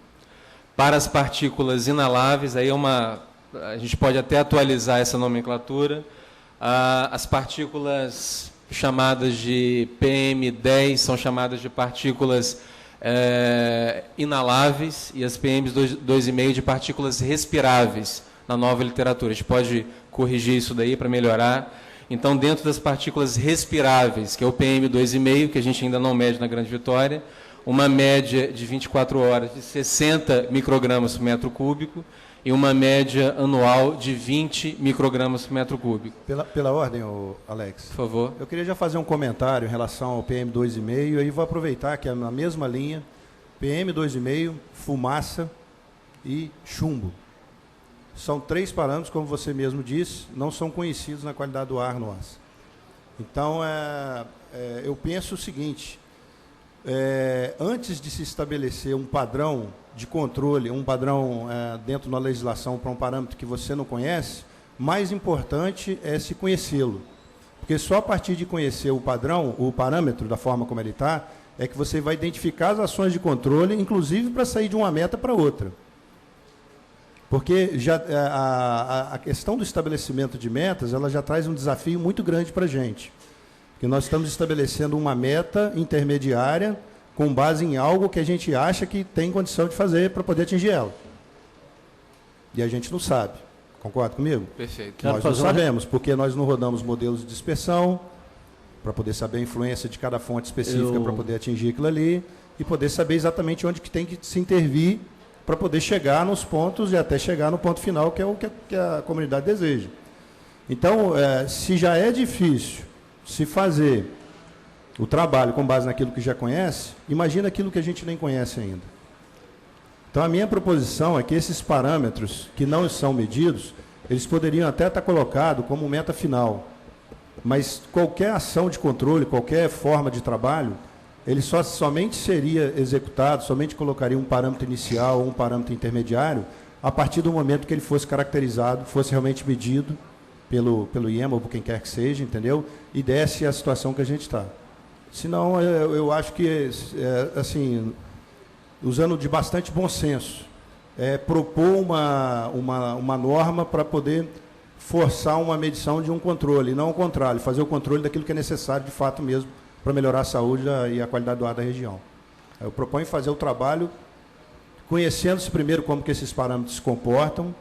Para as partículas inaláveis, aí a gente pode até atualizar essa nomenclatura, as partículas chamadas de PM10 são chamadas de partículas inaláveis e as PM2,5 de partículas respiráveis, na nova literatura. A gente pode corrigir isso daí para melhorar. Então, dentro das partículas respiráveis, que é o PM2,5, que a gente ainda não mede na Grande Vitória, uma média de 24 horas de 60 microgramas por metro cúbico e uma média anual de 20 microgramas por metro cúbico. Pela ordem, Alex. Por favor. Eu queria já fazer um comentário em relação ao PM2,5, e aí vou aproveitar que é na mesma linha, PM2,5, fumaça e chumbo. São 3 parâmetros, como você mesmo disse, não são conhecidos na qualidade do ar no AS. Então, eu penso o seguinte, antes de se estabelecer um padrão de controle, um padrão dentro da legislação para um parâmetro que você não conhece, mais importante é se conhecê-lo. Porque só a partir de conhecer o padrão, o parâmetro da forma como ele está, é que você vai identificar as ações de controle, inclusive para sair de uma meta para outra. Porque já, a questão do estabelecimento de metas, ela já traz um desafio muito grande para a gente. Porque nós estamos estabelecendo uma meta intermediária com base em algo que a gente acha que tem condição de fazer para poder atingir ela. E a gente não sabe. Concorda comigo? Perfeito. Nós não sabemos, porque nós não rodamos modelos de dispersão para poder saber a influência de cada fonte específica para poder atingir aquilo ali e poder saber exatamente onde que tem que se intervir para poder chegar nos pontos e até chegar no ponto final, que é o que a comunidade deseja. Então, se já é difícil se fazer o trabalho com base naquilo que já conhece, imagina aquilo que a gente nem conhece ainda. Então, a minha proposição é que esses parâmetros que não são medidos, eles poderiam até estar colocados como meta final, mas qualquer ação de controle, qualquer forma de trabalho, ele somente seria executado, somente colocaria um parâmetro inicial ou um parâmetro intermediário a partir do momento que ele fosse caracterizado, fosse realmente medido pelo IEMA ou por quem quer que seja, entendeu? E desse a situação que a gente está. Senão, eu acho que, assim, usando de bastante bom senso, propor uma norma para poder forçar uma medição de um controle, e não o contrário, fazer o controle daquilo que é necessário, de fato mesmo, para melhorar a saúde e a qualidade do ar da região. Eu proponho fazer o trabalho conhecendo-se primeiro como que esses parâmetros se comportam,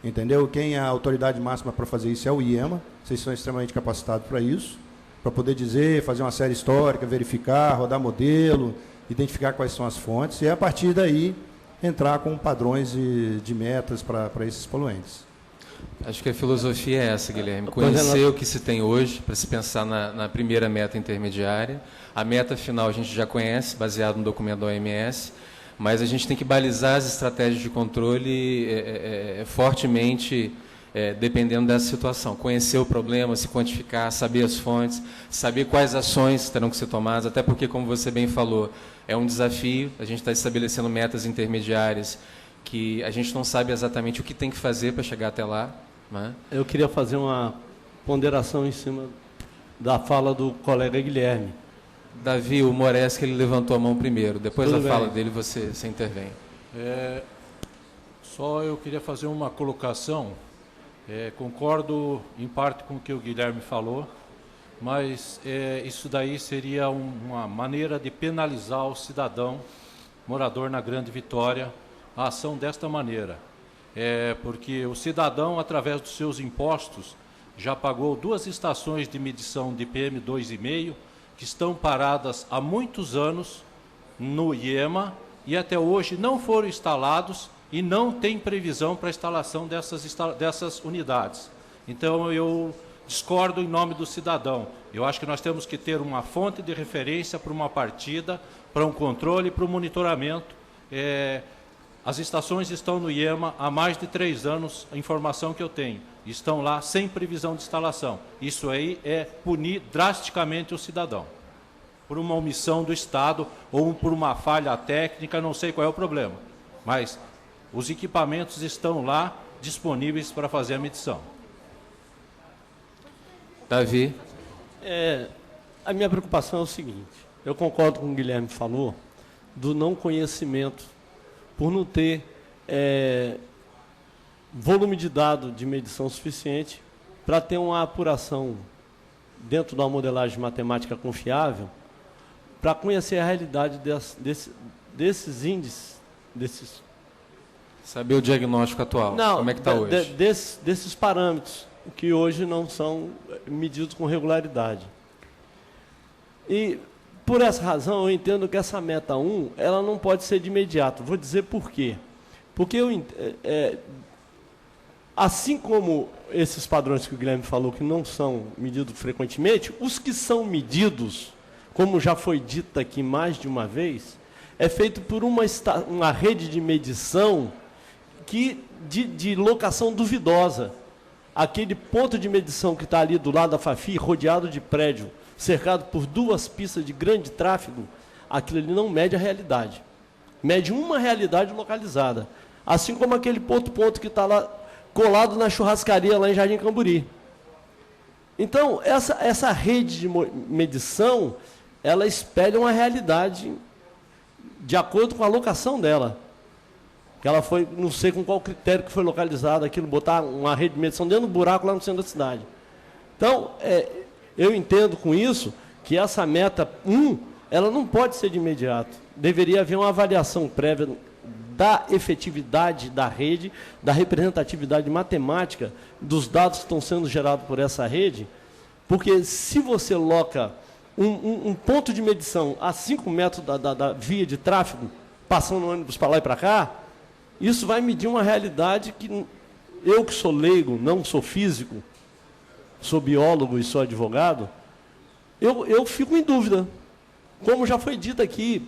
entendeu? Quem é a autoridade máxima para fazer isso é o IEMA, vocês são extremamente capacitados para isso, para poder dizer, fazer uma série histórica, verificar, rodar modelo, identificar quais são as fontes, e a partir daí entrar com padrões de metas para esses poluentes. Acho que a filosofia é essa, Guilherme. Conhecer o que se tem hoje, para se pensar na primeira meta intermediária. A meta final a gente já conhece, baseado no documento da OMS, mas a gente tem que balizar as estratégias de controle fortemente, dependendo dessa situação. Conhecer o problema, se quantificar, saber as fontes, saber quais ações terão que ser tomadas, até porque, como você bem falou, é um desafio. A gente está estabelecendo metas intermediárias que a gente não sabe exatamente o que tem que fazer para chegar até lá. Né? Eu queria fazer uma ponderação em cima da fala do colega Guilherme. Davi, o Moreschi, ele levantou a mão primeiro. Depois da fala dele, você intervém. Só eu queria fazer uma colocação. Concordo em parte com o que o Guilherme falou, mas isso daí seria uma maneira de penalizar o cidadão morador na Grande Vitória, a ação desta maneira. Porque o cidadão, através dos seus impostos, já pagou 2 estações de medição de PM2,5, que estão paradas há muitos anos no IEMA e até hoje não foram instalados e não tem previsão para a instalação dessas unidades. Então, eu discordo em nome do cidadão. Eu acho que nós temos que ter uma fonte de referência para uma partida, para um controle, para o monitoramento. As estações estão no IEMA há mais de 3 anos, a informação que eu tenho. Estão lá sem previsão de instalação. Isso aí é punir drasticamente o cidadão. Por uma omissão do Estado ou por uma falha técnica, não sei qual é o problema. Mas os equipamentos estão lá disponíveis para fazer a medição. Davi? A minha preocupação é o seguinte, eu concordo com o que o Guilherme falou, do não conhecimento, por não ter volume de dado de medição suficiente para ter uma apuração dentro de uma modelagem matemática confiável, para conhecer a realidade desses índices, Saber o diagnóstico atual, como é que está hoje? Desses parâmetros, que hoje não são medidos com regularidade. E, por essa razão, eu entendo que essa meta 1, ela não pode ser de imediato. Vou dizer por quê. Porque, assim como esses padrões que o Guilherme falou, que não são medidos frequentemente, os que são medidos, como já foi dito aqui mais de uma vez, é feito por uma rede de medição de locação duvidosa. Aquele ponto de medição que está ali do lado da Fafi, rodeado de prédio, cercado por 2 pistas de grande tráfego, aquilo ali não mede a realidade. Mede uma realidade localizada. Assim como aquele ponto que está lá colado na churrascaria lá em Jardim Camburi. Então, essa rede de medição, ela espelha uma realidade de acordo com a locação dela. Que ela foi, não sei com qual critério que foi localizado aquilo, botar uma rede de medição dentro do buraco lá no centro da cidade. Então, eu entendo com isso que essa meta 1, ela não pode ser de imediato. Deveria haver uma avaliação prévia da efetividade da rede, da representatividade matemática dos dados que estão sendo gerados por essa rede, porque se você loca um ponto de medição a 5 metros da via de tráfego, passando o ônibus para lá e para cá, isso vai medir uma realidade que eu, que sou leigo, não sou físico, sou biólogo e sou advogado, eu fico em dúvida. Como já foi dito aqui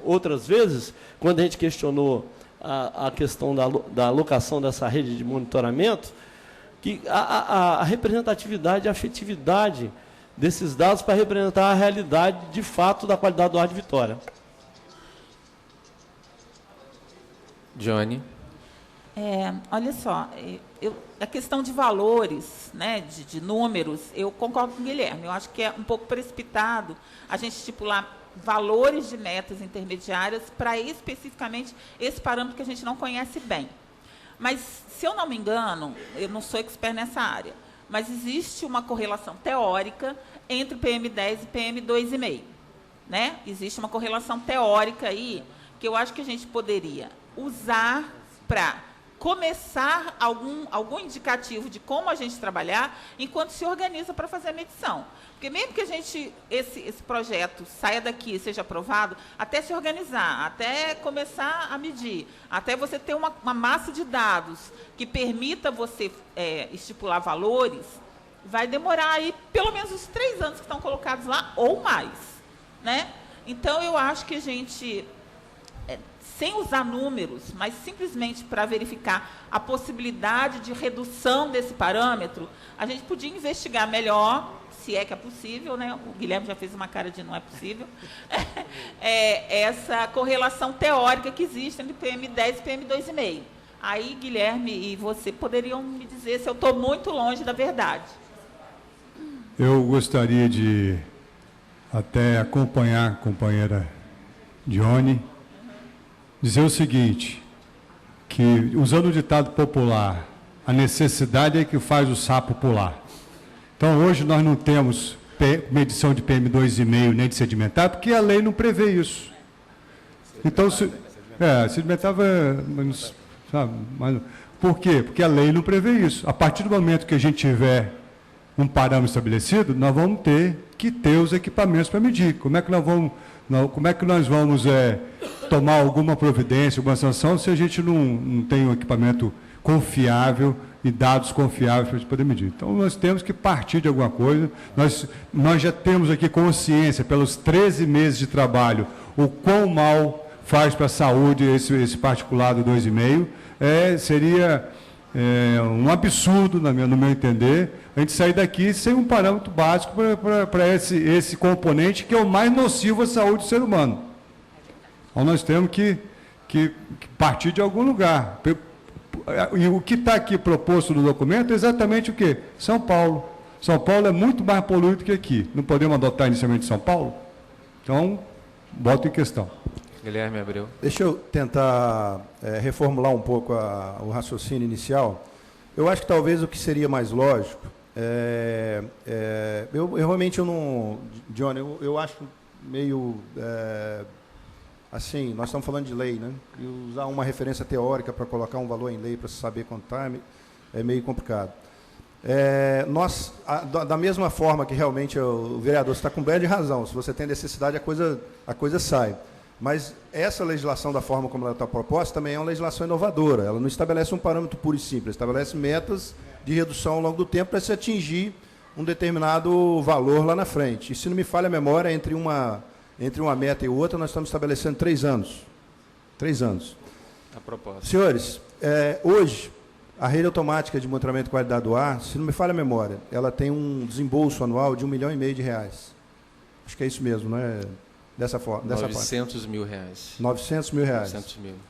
outras vezes, quando a gente questionou a questão da alocação dessa rede de monitoramento, que a representatividade e a afetividade desses dados para representar a realidade, de fato, da qualidade do ar de Vitória. Johnny. Olha só, a questão de valores, né, de números, eu concordo com o Guilherme. Eu acho que é um pouco precipitado a gente estipular valores de metas intermediárias para especificamente esse parâmetro que a gente não conhece bem. Mas, se eu não me engano, eu não sou expert nessa área, mas existe uma correlação teórica entre PM10 e PM2,5. Né? Existe uma correlação teórica aí que eu acho que a gente poderia usar para começar algum indicativo de como a gente trabalhar enquanto se organiza para fazer a medição. Porque mesmo que esse projeto saia daqui e seja aprovado, até se organizar, até começar a medir, até você ter uma massa de dados que permita você estipular valores, vai demorar aí pelo menos os 3 anos que estão colocados lá, ou mais. Né? Então, eu acho que a gente, sem usar números, mas simplesmente para verificar a possibilidade de redução desse parâmetro, a gente podia investigar melhor, se é que é possível, né? O Guilherme já fez uma cara de não é possível, essa correlação teórica que existe entre PM10 e PM2,5. Aí, Guilherme e você poderiam me dizer se eu estou muito longe da verdade. Eu gostaria de até acompanhar a companheira Johnny, dizer o seguinte, que, usando o ditado popular, a necessidade é que faz o sapo pular. Então, hoje nós não temos medição de PM2,5 nem de sedimentar, porque a lei não prevê isso. Então, sedimentar, sabe, mas, por quê? Porque a lei não prevê isso. A partir do momento que a gente tiver um parâmetro estabelecido, nós vamos ter que ter os equipamentos para medir. Como é que nós vamos tomar alguma providência, alguma sanção, se a gente não tem um equipamento confiável e dados confiáveis para a gente poder medir? Então, nós temos que partir de alguma coisa. Nós já temos aqui consciência, pelos 13 meses de trabalho, o quão mal faz para a saúde esse particulado 2,5. Seria um absurdo, no meu entender, a gente sair daqui sem um parâmetro básico para esse componente que é o mais nocivo à saúde do ser humano. Então, nós temos que partir de algum lugar. E o que está aqui proposto no documento é exatamente o quê? São Paulo. São Paulo é muito mais poluído que aqui. Não podemos adotar inicialmente São Paulo? Então, boto em questão. Guilherme Abreu. Deixa eu tentar reformular um pouco o raciocínio inicial. Eu acho que talvez o que seria mais lógico, eu realmente não... Johnny, eu acho meio... assim, nós estamos falando de lei, né? E usar uma referência teórica para colocar um valor em lei para se saber quanto está é meio complicado. Da mesma forma que realmente o vereador está com bem de razão, se você tem necessidade, a coisa sai. Mas essa legislação, da forma como ela está proposta, também é uma legislação inovadora. Ela não estabelece um parâmetro puro e simples, estabelece metas de redução ao longo do tempo para se atingir um determinado valor lá na frente. E, se não me falha a memória, entre uma meta e outra, nós estamos estabelecendo 3 anos. 3 anos. A proposta. Senhores, hoje, a rede automática de monitoramento de qualidade do ar, se não me falha a memória, ela tem um desembolso anual de R$1,5 milhão. Acho que é isso mesmo, não é? Dessa forma. 900 mil reais. 900 mil reais.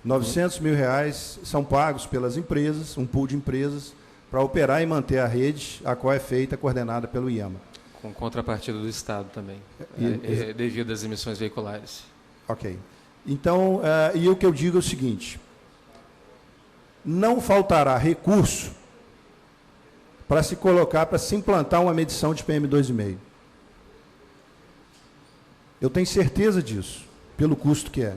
900 mil reais são pagos pelas empresas, um pool de empresas, para operar e manter a rede, a qual é feita, coordenada pelo IEMA. Com contrapartida do Estado também, devido às emissões veiculares. Ok. Então, e o que eu digo é o seguinte, não faltará recurso para se colocar, para se implantar uma medição de PM2,5. Eu tenho certeza disso, pelo custo que é.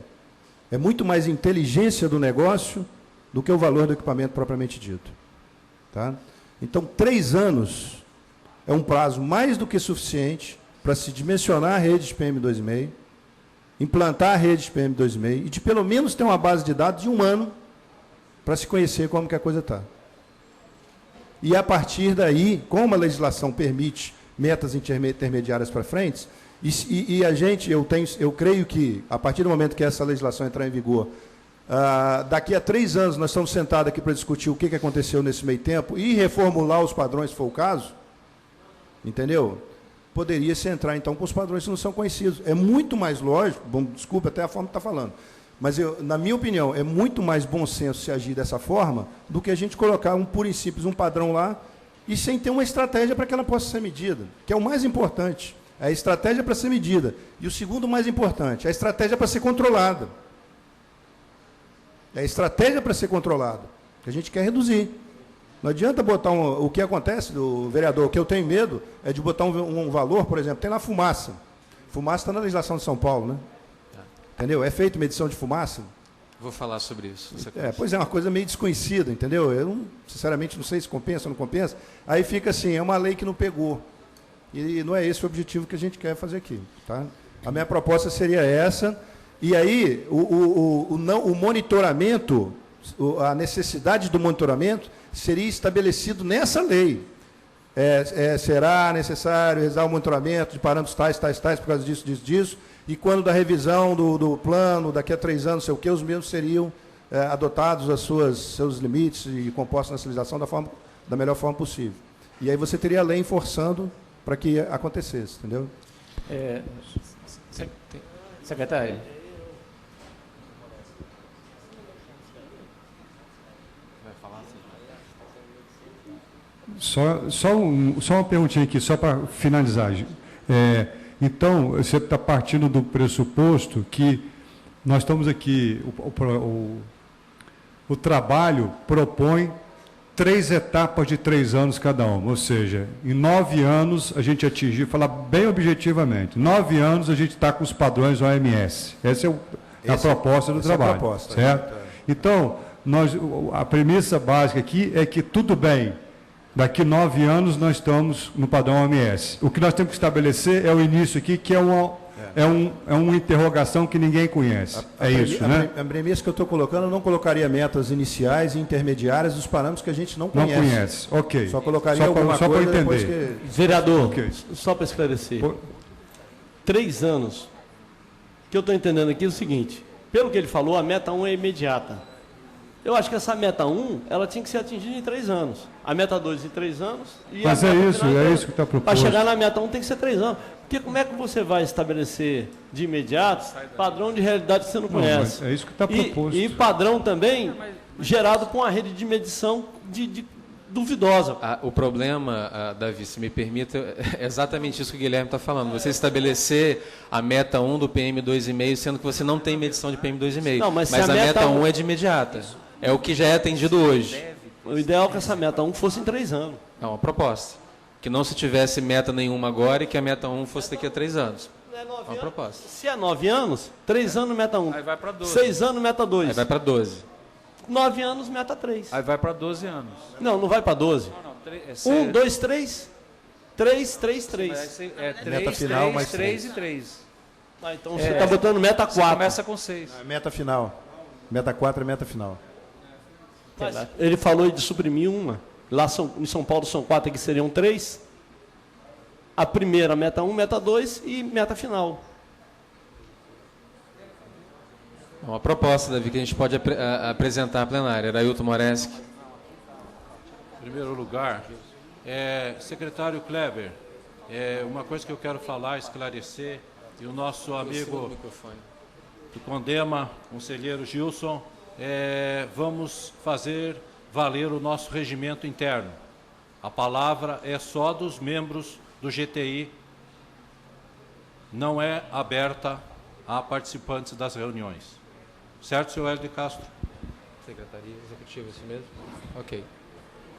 É muito mais inteligência do negócio do que o valor do equipamento propriamente dito. Tá? Então, 3 anos é um prazo mais do que suficiente para se dimensionar a rede de PM2,5, implantar a rede de PM2,5 e de pelo menos ter uma base de dados de 1 ano para se conhecer como que a coisa está. E a partir daí, como a legislação permite metas intermediárias para frente, e a gente, eu creio que, a partir do momento que essa legislação entrar em vigor, daqui a 3 anos nós estamos sentados aqui para discutir o que aconteceu nesse meio tempo e reformular os padrões, se for o caso, entendeu? Poderia se entrar, então, com os padrões que não são conhecidos. É muito mais lógico, desculpa até a forma que está falando, mas, na minha opinião, é muito mais bom senso se agir dessa forma do que a gente colocar puro e simples, um padrão lá, e sem ter uma estratégia para que ela possa ser medida, que é o mais importante. É a estratégia para ser medida. E o segundo mais importante, a estratégia para ser controlada. É a estratégia para ser controlada, que a gente quer reduzir. Não adianta botar o que acontece, do vereador, o que eu tenho medo é de botar um valor, por exemplo, tem lá fumaça. Fumaça está na legislação de São Paulo, né? Entendeu? É feito medição de fumaça? Vou falar sobre isso. Pois é, uma coisa meio desconhecida, entendeu? Eu, sinceramente, não sei se compensa ou não compensa. Aí fica assim, é uma lei que não pegou. E não é esse o objetivo que a gente quer fazer aqui. Tá? A minha proposta seria essa. E aí, o monitoramento, a necessidade do monitoramento seria estabelecido nessa lei. Será necessário realizar o monitoramento de parâmetros tais, por causa disso. E quando da revisão do plano, daqui a 3 anos, sei o que, os mesmos seriam adotados seus limites e compostos nessa legislação da melhor forma possível. E aí você teria a lei forçando para que acontecesse, entendeu? Secretário. Só uma perguntinha aqui, só para finalizar. Então, você está partindo do pressuposto que nós estamos aqui, o trabalho propõe 3 etapas de 3 anos cada uma, ou seja, em 9 anos a gente atingir, falar bem objetivamente, 9 anos a gente está com os padrões OMS. Essa é a proposta do trabalho, certo? Então, a premissa básica aqui é que tudo bem, daqui 9 anos nós estamos no padrão OMS. O que nós temos que estabelecer é o início aqui, que é uma interrogação que ninguém conhece. Isso, né? A premissa que eu estou colocando, eu não colocaria metas iniciais e intermediárias dos parâmetros que a gente não conhece. Não conhece, ok. Só colocaria alguma coisa depois que... Vereador, só para esclarecer. 3 anos. O que eu estou entendendo aqui é o seguinte, pelo que ele falou, a meta 1 é imediata. Eu acho que essa meta 1, ela tinha que ser atingida em 3 anos. A meta 2 em 3 anos. E mas é isso que está proposto. Para chegar na meta 1 tem que ser 3 anos. Porque como é que você vai estabelecer de imediato padrão de realidade que você não conhece? É isso que está proposto. E padrão também gerado por uma rede de medição duvidosa. O problema, Davi, se me permita, é exatamente isso que o Guilherme está falando. Você estabelecer a meta 1 do PM2,5, sendo que você não tem medição de PM2,5. Não, mas a meta 1 é de imediata. É o que já é atendido hoje. O ideal é que essa meta 1 fosse em 3 anos. Não, uma proposta. Que não se tivesse meta nenhuma agora e que a meta 1 fosse daqui a 3 anos. Uma proposta. Se é 9 anos, 3 anos meta 1. Aí vai para 12. 6 anos meta 2. Aí vai para 12. 9 anos meta 3. Aí vai para 12 anos. Não vai para 12. 1, 2, 3. 3, 3, 3. É 3, meta final, 3, mais 3 e 3. Então você está botando meta 4. Você começa com 6. Meta final. Meta 4 é meta final. Ele falou de suprimir uma. Lá em São Paulo são 4, aqui seriam 3. A primeira, meta 1, meta 2 e meta final. Uma proposta, Davi, que a gente pode apresentar à plenária. Ailton Moreski. Em primeiro lugar, secretário Kleber, uma coisa que eu quero falar, esclarecer, e o nosso amigo do Condema, conselheiro Gilson, vamos fazer valer o nosso regimento interno. A palavra é só dos membros do GTI, não é aberta a participantes das reuniões. Certo, senhor Hélio de Castro? Secretaria Executiva, isso mesmo? Ok.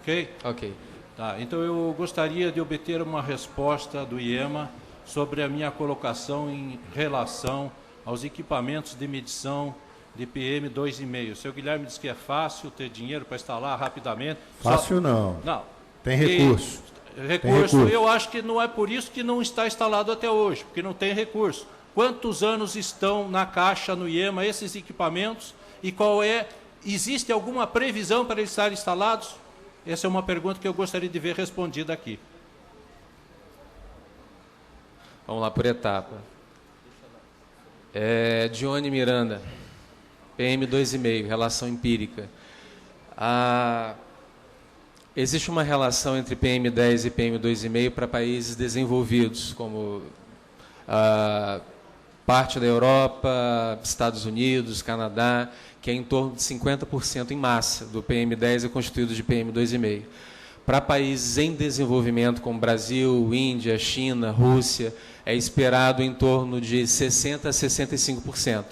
Ok? Ok. Tá, então eu gostaria de obter uma resposta do IEMA sobre a minha colocação em relação aos equipamentos de medição de PM2,5. O senhor Guilherme disse que é fácil ter dinheiro para instalar rapidamente. Fácil não. Não. Tem recurso. Recurso, eu acho que não é por isso que não está instalado até hoje, porque não tem recurso. Quantos anos estão na caixa, no IEMA, esses equipamentos e existe alguma previsão para eles estarem instalados? Essa é uma pergunta que eu gostaria de ver respondida aqui. Vamos lá por etapa. Dione Miranda, PM 2,5, relação empírica. Existe uma relação entre PM10 e PM 2,5 para países desenvolvidos, como parte da Europa, Estados Unidos, Canadá, que é em torno de 50% em massa do PM10 é constituído de PM 2,5. Para países em desenvolvimento, como Brasil, Índia, China, Rússia, é esperado em torno de 60% a 65%.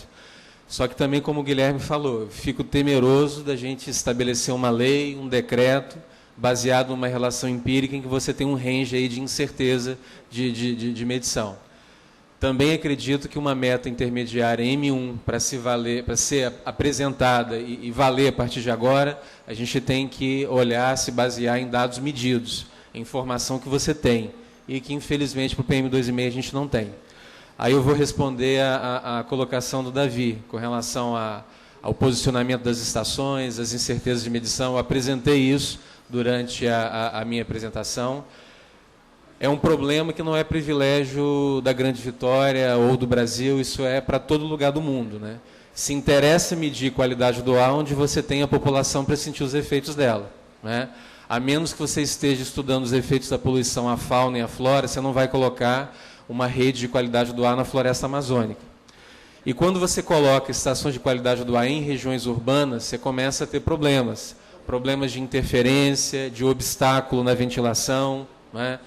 Só que também, como o Guilherme falou, eu fico temeroso da gente estabelecer uma lei, um decreto, baseado numa relação empírica em que você tem um range aí de incerteza de medição. Também acredito que uma meta intermediária M1, para ser apresentada e valer a partir de agora, a gente tem que olhar, se basear em dados medidos, em informação que você tem, e que, infelizmente, para o PM2,5 a gente não tem. Aí eu vou responder a colocação do Davi, com relação ao posicionamento das estações, as incertezas de medição. Eu apresentei isso durante a minha apresentação. É um problema que não é privilégio da Grande Vitória ou do Brasil, isso é para todo lugar do mundo, né? Se interessa medir qualidade do ar onde você tem a população para sentir os efeitos dela, né? A menos que você esteja estudando os efeitos da poluição à fauna e à flora, você não vai colocar uma rede de qualidade do ar na floresta amazônica. E quando você coloca estações de qualidade do ar em regiões urbanas, você começa a ter problemas de interferência, de obstáculo na ventilação, né?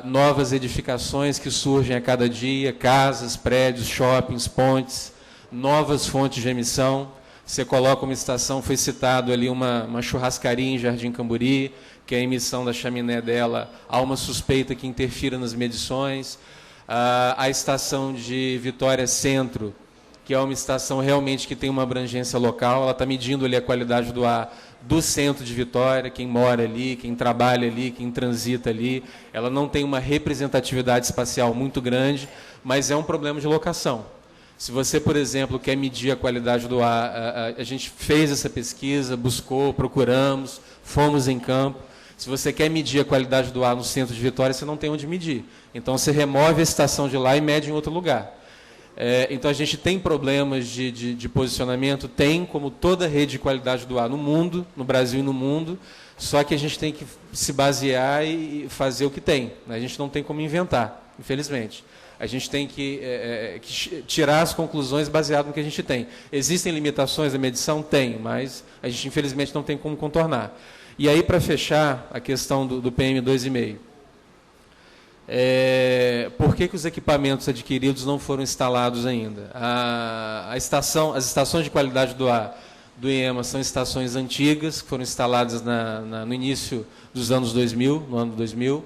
Novas edificações que surgem a cada dia, casas, prédios, shoppings, pontes, novas fontes de emissão. Você coloca uma estação, foi citado ali uma churrascaria em Jardim Camburi, que a emissão da chaminé dela há uma suspeita que interfira nas medições. A estação de Vitória Centro, que é uma estação realmente que tem uma abrangência local, ela está medindo ali a qualidade do ar do centro de Vitória, quem mora ali, quem trabalha ali, quem transita ali. Ela não tem uma representatividade espacial muito grande, mas é um problema de locação. Se você, por exemplo, quer medir a qualidade do ar, a gente fez essa pesquisa, buscou, procuramos, fomos em campo. Se você quer medir a qualidade do ar no centro de Vitória, você não tem onde medir. Então, você remove a estação de lá e mede em outro lugar. Então, a gente tem problemas de posicionamento, tem, como toda rede de qualidade do ar no mundo, no Brasil e no mundo, só que a gente tem que se basear e fazer o que tem, né? A gente não tem como inventar, infelizmente. A gente tem que tirar as conclusões baseado no que a gente tem. Existem limitações da medição? Tem, mas a gente, infelizmente, não tem como contornar. E aí, para fechar a questão do PM2,5, por que os equipamentos adquiridos não foram instalados ainda? As estações de qualidade do ar do IEMA são estações antigas, que foram instaladas no início dos anos 2000, no ano 2000,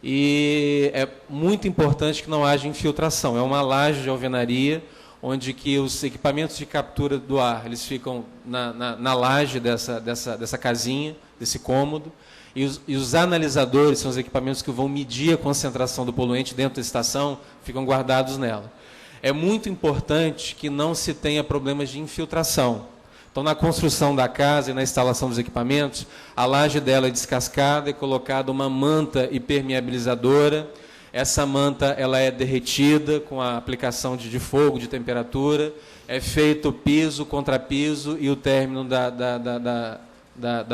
e é muito importante que não haja infiltração. É uma laje de alvenaria, onde que os equipamentos de captura do ar eles ficam na laje dessa casinha, desse cômodo, e os analisadores são os equipamentos que vão medir a concentração do poluente dentro da estação, ficam guardados nela. É muito importante que não se tenha problemas de infiltração. Então, na construção da casa e na instalação dos equipamentos, a laje dela é descascada, é colocada uma manta impermeabilizadora. Essa manta ela é derretida com a aplicação de fogo, de temperatura. É feito o piso, contrapiso e o término da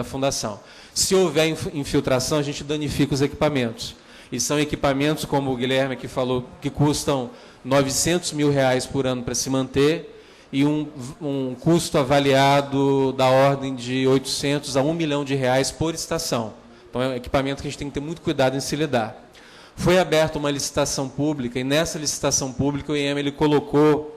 fundação. Se houver infiltração, a gente danifica os equipamentos. E são equipamentos, como o Guilherme aqui falou, que custam R$900 mil por ano para se manter, e um custo avaliado da ordem de R$800 a R$1 milhão por estação. Então, é um equipamento que a gente tem que ter muito cuidado em se lidar. Foi aberta uma licitação pública, e nessa licitação pública o IEMA ele colocou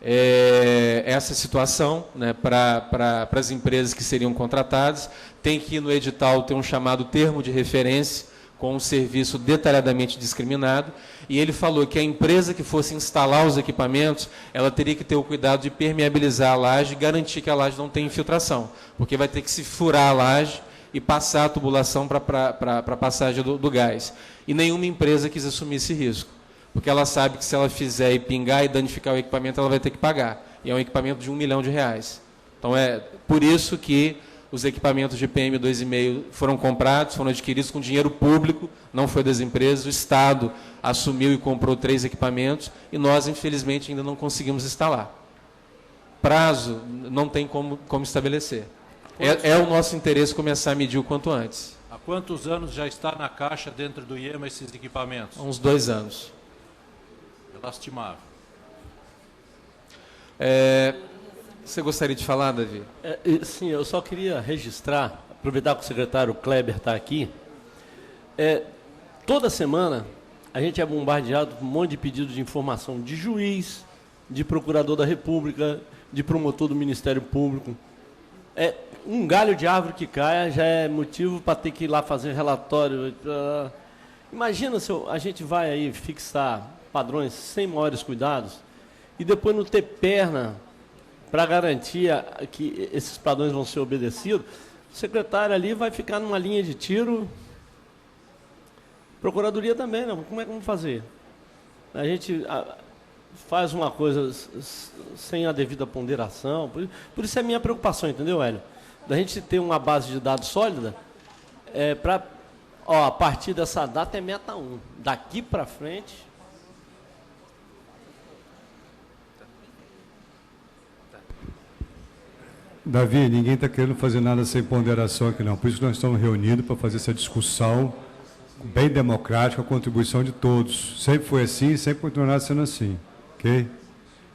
essa situação, né, para as empresas que seriam contratadas. Tem que, no edital, ter um chamado termo de referência, com um serviço detalhadamente discriminado, e ele falou que a empresa que fosse instalar os equipamentos, ela teria que ter o cuidado de permeabilizar a laje e garantir que a laje não tem infiltração, porque vai ter que se furar a laje e passar a tubulação para a passagem do gás. E nenhuma empresa quis assumir esse risco, porque ela sabe que se ela fizer e pingar e danificar o equipamento, ela vai ter que pagar. E é um equipamento de R$1 milhão. Então, é por isso que os equipamentos de PM2,5 foram comprados, foram adquiridos com dinheiro público, não foi das empresas, o Estado assumiu e comprou 3 equipamentos e nós, infelizmente, ainda não conseguimos instalar. Prazo não tem como estabelecer. É o nosso interesse começar a medir o quanto antes. Há quantos anos já está na caixa dentro do IEMA esses equipamentos? Há uns 2 anos. É lastimável. Você gostaria de falar, Davi? Sim, eu só queria registrar, aproveitar que o secretário Kleber está aqui. Toda semana a gente é bombardeado com um monte de pedidos de informação de juiz, de procurador da República, de promotor do Ministério Público. Um galho de árvore que caia já é motivo para ter que ir lá fazer relatório. Imagina se a gente vai aí fixar padrões sem maiores cuidados e depois não ter perna para garantir que esses padrões vão ser obedecidos. O secretário ali vai ficar numa linha de tiro. Procuradoria também, não. Como é que vamos fazer? A gente faz uma coisa sem a devida ponderação. Por isso é a minha preocupação, entendeu, Hélio? Da gente ter uma base de dados sólida, a partir dessa data é meta 1. Daqui para frente... Davi, ninguém está querendo fazer nada sem ponderação aqui, não. Por isso que nós estamos reunidos para fazer essa discussão bem democrática, a contribuição de todos. Sempre foi assim e sempre continuará sendo assim. Ok?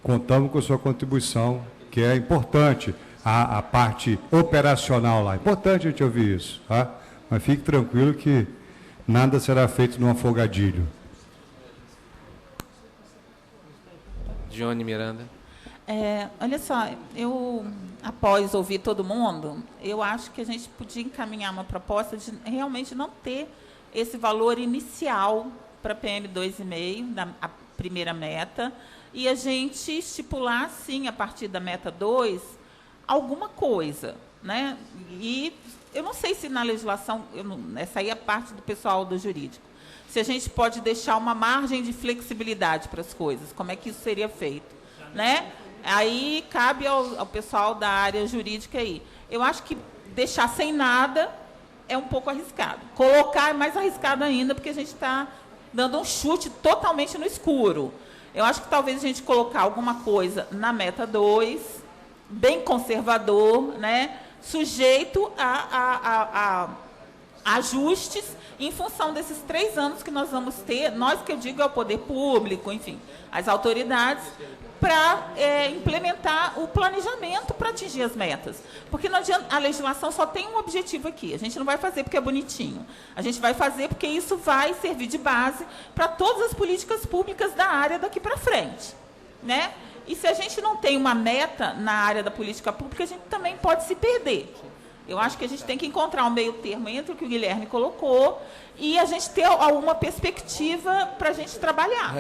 Contamos com a sua contribuição, que é importante. A parte operacional lá. Importante a gente ouvir isso, tá? Mas fique tranquilo que nada será feito num afogadilho. Johnny Miranda. Olha só, após ouvir todo mundo, eu acho que a gente podia encaminhar uma proposta de realmente não ter esse valor inicial para PM2,5, a primeira meta, e a gente estipular, sim, a partir da meta 2, alguma coisa, né? E eu não sei se na legislação, essa aí é parte do pessoal do jurídico, se a gente pode deixar uma margem de flexibilidade para as coisas, como é que isso seria feito, né? Aí cabe ao pessoal da área jurídica aí. Eu acho que deixar sem nada é um pouco arriscado. Colocar é mais arriscado ainda, porque a gente está dando um chute totalmente no escuro. Eu acho que talvez a gente colocar alguma coisa na meta 2, bem conservador, né, sujeito a ajustes em função desses 3 anos que nós vamos ter, nós que eu digo é o poder público, enfim, as autoridades, para implementar o planejamento para atingir as metas. Porque não adianta, a legislação só tem um objetivo aqui, a gente não vai fazer porque é bonitinho, a gente vai fazer porque isso vai servir de base para todas as políticas públicas da área daqui para frente, né? E se a gente não tem uma meta na área da política pública, a gente também pode se perder. Eu acho que a gente tem que encontrar um meio termo entre o que o Guilherme colocou e a gente ter alguma perspectiva para a gente trabalhar.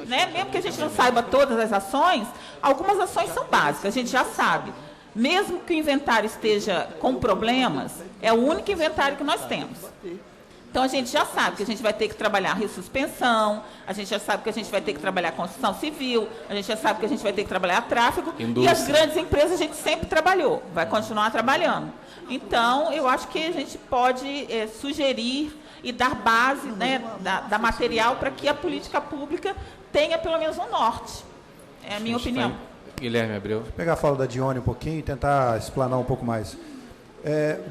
Né? Mesmo que a gente não saiba todas as ações, algumas ações são básicas, a gente já sabe. Mesmo que o inventário esteja com problemas, é o único inventário que nós temos. Então, a gente já sabe que a gente vai ter que trabalhar ressuspensão, a gente já sabe que a gente vai ter que trabalhar construção civil, a gente já sabe que a gente vai ter que trabalhar tráfego. Indústria. E as grandes empresas a gente sempre trabalhou, vai continuar trabalhando. Então, eu acho que a gente pode sugerir e dar base, né, dar material para que a política pública tenha pelo menos um norte. É a minha opinião. Guilherme Abreu. Vou pegar a fala da Dione um pouquinho e tentar explanar um pouco mais.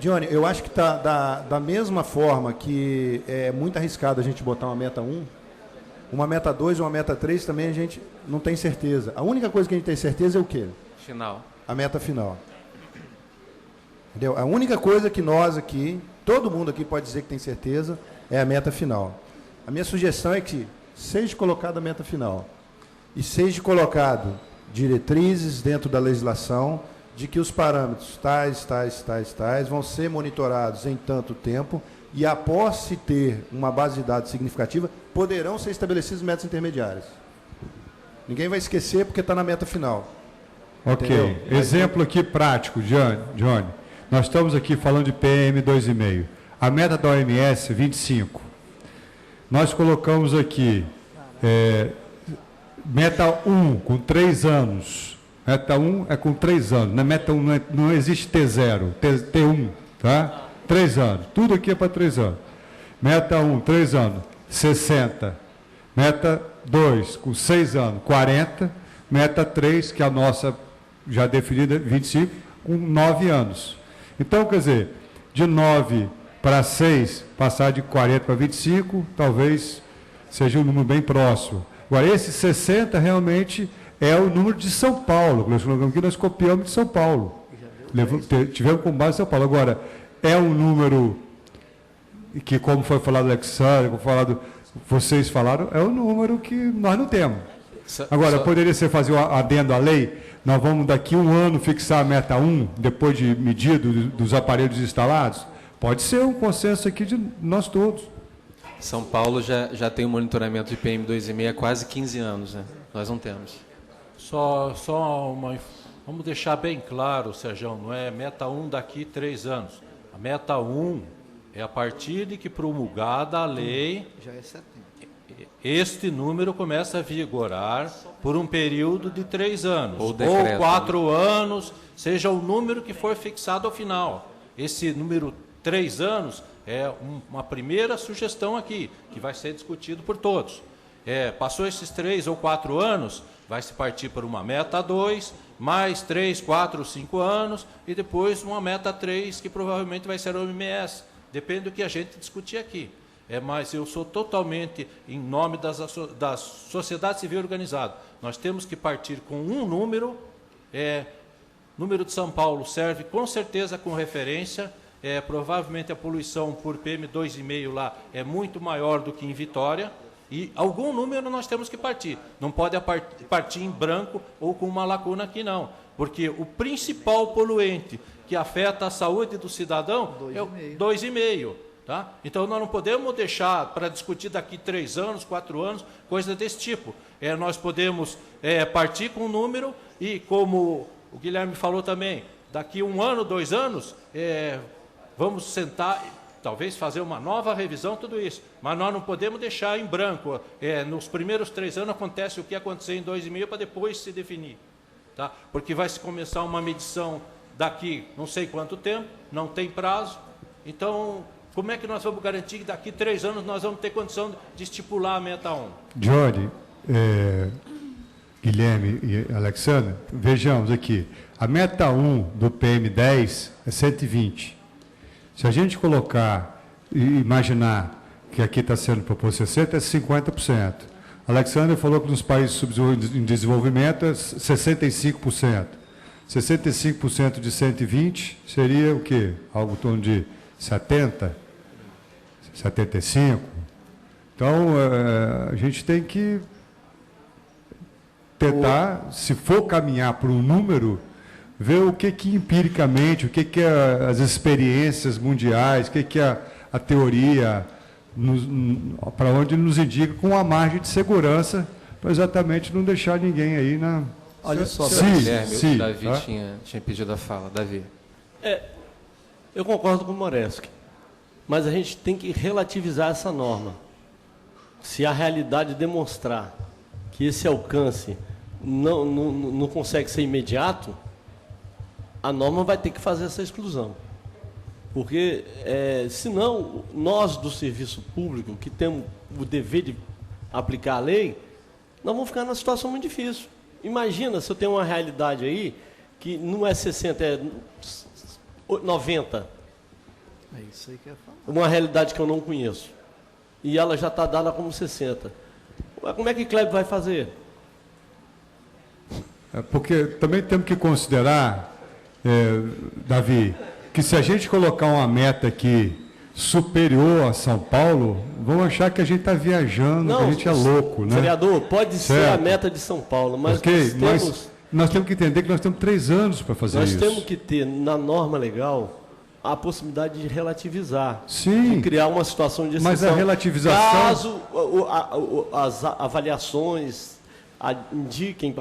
Dione, eu acho que da mesma forma que é muito arriscado a gente botar uma meta 1, uma meta 2 e uma meta 3 também a gente não tem certeza. A única coisa que a gente tem certeza é o quê? Final. A meta final. Entendeu? A única coisa que nós aqui, todo mundo aqui pode dizer que tem certeza, é a meta final. A minha sugestão é que seja colocada a meta final e seja colocado diretrizes dentro da legislação de que os parâmetros tais vão ser monitorados em tanto tempo e, após se ter uma base de dados significativa, poderão ser estabelecidas metas intermediárias. Ninguém vai esquecer porque está na meta final. Ok. Entendeu? Exemplo aqui prático, Johnny. Nós estamos aqui falando de PM2,5. A meta da OMS, 25. Nós colocamos aqui meta 1, com 3 anos. Meta 1 é com 3 anos. Na Meta 1 não existe T0, T1, tá? 3 anos. Tudo aqui é para 3 anos. Meta 1, 3 anos, 60. Meta 2, com 6 anos, 40. Meta 3, que é a nossa já definida, 25, com 9 anos. Então, quer dizer, de 9 para 6, passar de 40 para 25, talvez seja um número bem próximo. Agora, esse 60 realmente é o número de São Paulo. Nós colocamos aqui, nós copiamos de São Paulo. Tivemos com base em São Paulo. Agora, é um número que, como foi falado do Alexandre, como falado, vocês falaram, é um número que nós não temos. Agora, poderia ser fazer um adendo à lei? Nós vamos daqui um ano fixar a meta 1, depois de medida dos aparelhos instalados? Pode ser um consenso aqui de nós todos. São Paulo já tem um monitoramento de PM2,5 há quase 15 anos, né? Nós não temos. Vamos deixar bem claro, Sérgio, não é meta 1 daqui 3 anos. A meta 1 é a partir de que promulgada a lei, já é 70. Este número começa a vigorar por um período de 3 anos, ou 4 anos, seja o número que for fixado ao final. Esse número 3 anos é uma primeira sugestão aqui, que vai ser discutido por todos. Passou esses 3 ou 4 anos, vai se partir para uma meta 2, mais 3, 4, 5 anos, e depois uma meta 3, que provavelmente vai ser a OMS. Depende do que a gente discutir aqui. Mas eu sou totalmente em nome da sociedade civil organizada. Nós temos que partir com um número. Número de São Paulo serve com certeza com referência. Provavelmente a poluição por PM2,5 lá é muito maior do que em Vitória. E algum número nós temos que partir. Não pode partir em branco ou com uma lacuna aqui, não. Porque o principal poluente que afeta a saúde do cidadão é o 2,5. Tá? Então, nós não podemos deixar para discutir daqui 3 anos, 4 anos, coisa desse tipo. Nós podemos partir com um número e, como o Guilherme falou também, daqui 1 ano, 2 anos, vamos sentar, talvez fazer uma nova revisão, tudo isso. Mas nós não podemos deixar em branco. Nos primeiros 3 anos acontece o que aconteceu em 2,5 para depois se definir. Tá? Porque vai se começar uma medição daqui não sei quanto tempo, não tem prazo. Então, como é que nós vamos garantir que daqui 3 anos nós vamos ter condição de estipular a meta 1? Johnny, Guilherme e Alexandre, vejamos aqui. A meta 1 do PM10 é 120. Se a gente colocar e imaginar que aqui está sendo proposto 60, é 50%. Alexandre falou que nos países em desenvolvimento é 65%. 65% de 120 seria o quê? Algo em torno de 70, 75. Então, a gente tem que tentar, se for caminhar para um número, ver o que empiricamente, o que as experiências mundiais, o que a teoria, para onde nos indica, com a margem de segurança, para exatamente não deixar ninguém aí na... Olha só, Guilherme, o Davi tinha pedido a fala. Davi. Eu concordo com o Moreski, mas a gente tem que relativizar essa norma. Se a realidade demonstrar que esse alcance não consegue ser imediato, a norma vai ter que fazer essa exclusão. Porque, senão, nós do serviço público, que temos o dever de aplicar a lei, nós vamos ficar numa situação muito difícil. Imagina se eu tenho uma realidade aí que não é 60, é 90. É isso aí que eu falo. Uma realidade que eu não conheço. E ela já está dada como 60. Como é que Kleber vai fazer? Porque também temos que considerar, Davi, que se a gente colocar uma meta aqui superior a São Paulo, vão achar que a gente está viajando, que a gente é louco, né? Vereador, pode ser a meta de São Paulo, mas nós temos que entender que nós temos 3 anos para fazer isso. Nós temos que ter, na norma legal, a possibilidade de relativizar. Sim. De criar uma situação de exceção. Mas a relativização... Caso as avaliações indiquem...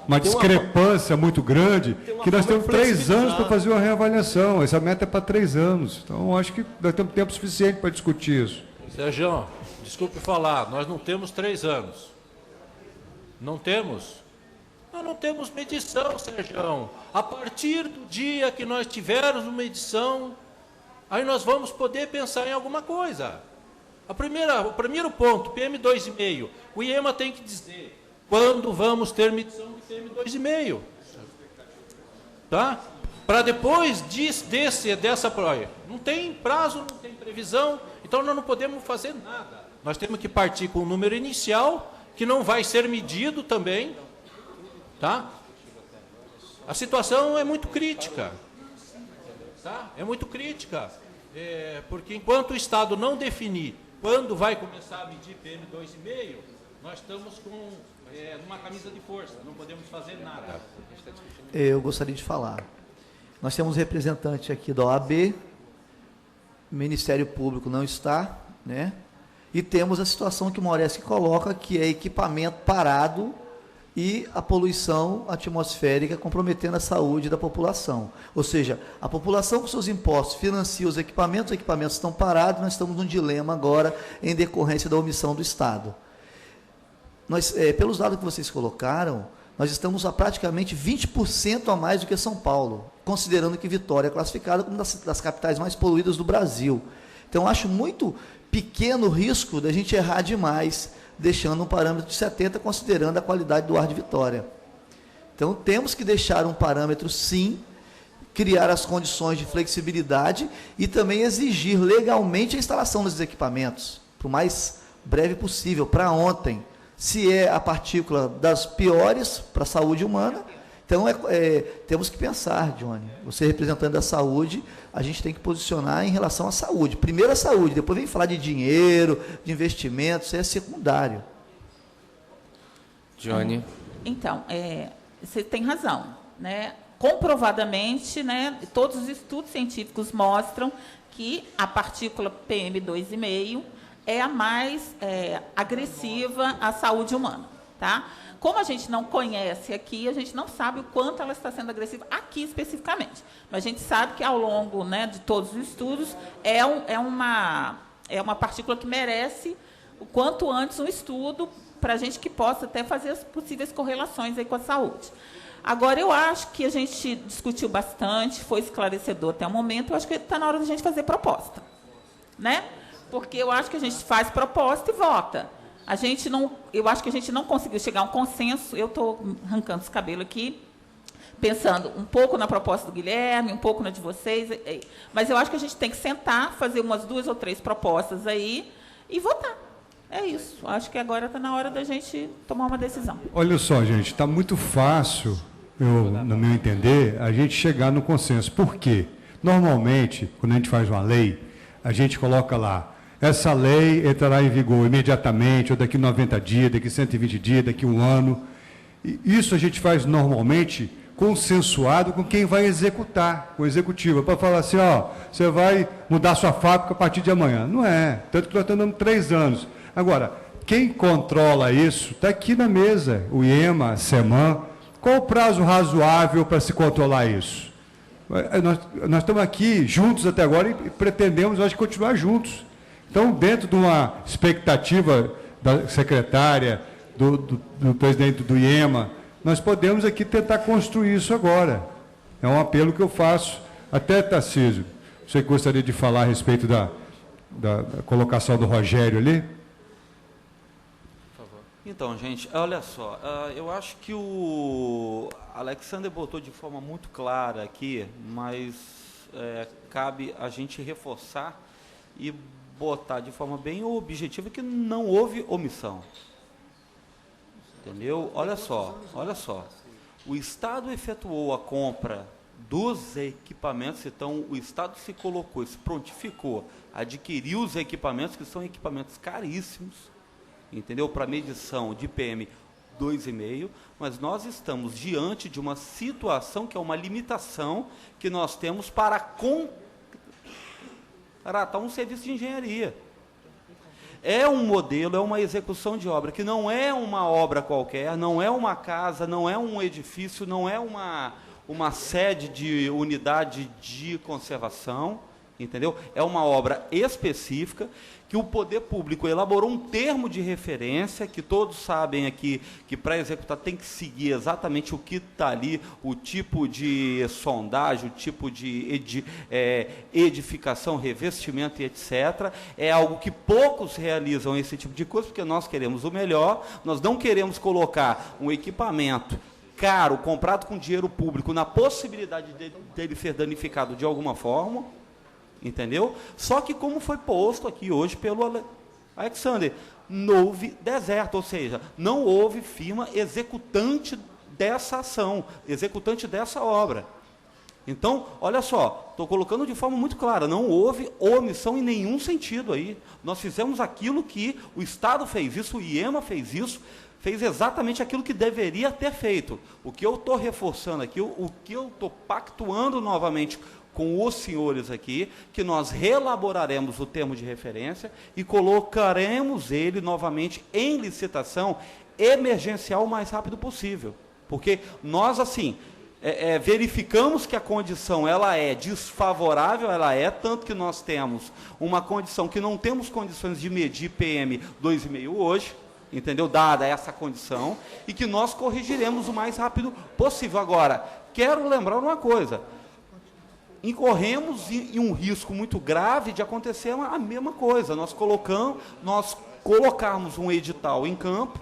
uma discrepância muito grande, que nós temos 3 anos para fazer uma reavaliação. Essa meta é para 3 anos. Então, eu acho que nós temos tempo suficiente para discutir isso. Sérgio, desculpe falar, nós não temos 3 anos. Não temos? Nós não temos medição, Sérgio. A partir do dia que nós tivermos uma medição, aí nós vamos poder pensar em alguma coisa. O primeiro ponto, PM2,5. O IEMA tem que dizer quando vamos ter medição de PM2,5. Tá? Para depois dessa prova. Não tem prazo, não tem previsão, então nós não podemos fazer nada. Nós temos que partir com um número inicial, que não vai ser medido também. Tá? A situação é muito crítica. Tá? É muito crítica. Porque enquanto o Estado não definir quando vai começar a medir PM2,5, nós estamos com uma camisa de força, não podemos fazer nada. Eu gostaria de falar. Nós temos representante aqui da OAB, o Ministério Público não está, né? E temos a situação que o Moreski coloca, que é equipamento parado e a poluição atmosférica comprometendo a saúde da população. Ou seja, a população com seus impostos financia os equipamentos estão parados, nós estamos num dilema agora em decorrência da omissão do Estado. Nós, pelos dados que vocês colocaram, nós estamos a praticamente 20% a mais do que São Paulo, considerando que Vitória é classificada como uma das capitais mais poluídas do Brasil. Então, acho muito pequeno o risco da gente errar demais, deixando um parâmetro de 70, considerando a qualidade do ar de Vitória. Então, temos que deixar um parâmetro, sim, criar as condições de flexibilidade e também exigir legalmente a instalação desses equipamentos, para o mais breve possível, para ontem. Se é a partícula das piores para a saúde humana, então temos que pensar, Johnny, você representante da saúde, a gente tem que posicionar em relação à saúde. Primeiro a saúde, depois vem falar de dinheiro, de investimentos, isso é secundário. Johnny. Então, você tem razão, né? Comprovadamente, né, todos os estudos científicos mostram que a partícula PM2,5 é a mais agressiva à saúde humana, tá? Como a gente não conhece aqui, a gente não sabe o quanto ela está sendo agressiva aqui especificamente. Mas a gente sabe que ao longo, né, de todos os estudos é uma partícula que merece o quanto antes um estudo para a gente que possa até fazer as possíveis correlações aí com a saúde. Agora, eu acho que a gente discutiu bastante, foi esclarecedor até o momento, eu acho que está na hora da gente fazer proposta, né? Porque eu acho que a gente faz proposta e vota. Eu acho que a gente não conseguiu chegar a um consenso, eu estou arrancando os cabelos aqui, pensando um pouco na proposta do Guilherme, um pouco na de vocês, mas eu acho que a gente tem que sentar, fazer umas 2 ou 3 propostas aí e votar. É isso. Acho que agora está na hora da gente tomar uma decisão. Olha só, gente, está muito fácil, no meu entender, a gente chegar no consenso. Por quê? Normalmente, quando a gente faz uma lei, a gente coloca lá, essa lei entrará em vigor imediatamente, ou daqui 90 dias, daqui 120 dias, daqui 1 ano. E isso a gente faz normalmente consensuado com quem vai executar, com o executivo, para falar assim, ó, você vai mudar sua fábrica a partir de amanhã. Não é, tanto que nós estamos dando 3 anos. Agora, quem controla isso está aqui na mesa, o IEMA, a SEMAN. Qual o prazo razoável para se controlar isso? Nós estamos aqui juntos até agora e pretendemos, acho, continuar juntos. Então, dentro de uma expectativa da secretária, do presidente do IEMA, nós podemos aqui tentar construir isso agora. É um apelo que eu faço. Até, Tarcísio, você gostaria de falar a respeito da colocação do Rogério ali? Então, gente, olha só, eu acho que o Alexander botou de forma muito clara aqui, mas cabe a gente reforçar e botar de forma bem objetiva que não houve omissão. Entendeu? Olha só. O Estado efetuou a compra dos equipamentos, então o Estado se colocou, se prontificou, adquiriu os equipamentos, que são equipamentos caríssimos, entendeu? Para medição de PM2,5, mas nós estamos diante de uma situação que é uma limitação que nós temos para contratar um serviço de engenharia. É um modelo, é uma execução de obra, que não é uma obra qualquer, não é uma casa, não é um edifício, não é uma sede de unidade de conservação, entendeu? É uma obra específica que o poder público elaborou um termo de referência, que todos sabem aqui que para executar tem que seguir exatamente o que está ali, o tipo de sondagem, o tipo de edificação, revestimento e etc. É algo que poucos realizam esse tipo de coisa, porque nós queremos o melhor, nós não queremos colocar um equipamento caro, comprado com dinheiro público, na possibilidade dele ser danificado de alguma forma, entendeu? Só que, como foi posto aqui hoje pelo Alexander, não houve deserto, ou seja, não houve firma executante dessa ação, executante dessa obra. Então, olha só, estou colocando de forma muito clara, não houve omissão em nenhum sentido aí. Nós fizemos aquilo que o Estado fez isso, o IEMA fez isso, fez exatamente aquilo que deveria ter feito. O que eu estou reforçando aqui, o que eu estou pactuando novamente com os senhores aqui, que nós reelaboraremos o termo de referência e colocaremos ele novamente em licitação emergencial o mais rápido possível. Porque nós, assim, verificamos que a condição ela é desfavorável, ela é, tanto que nós temos uma condição que não temos condições de medir PM 2,5 hoje, entendeu? Dada essa condição, e que nós corrigiremos o mais rápido possível. Agora, quero lembrar uma coisa, incorremos em um risco muito grave de acontecer a mesma coisa, nós colocarmos um edital em campo,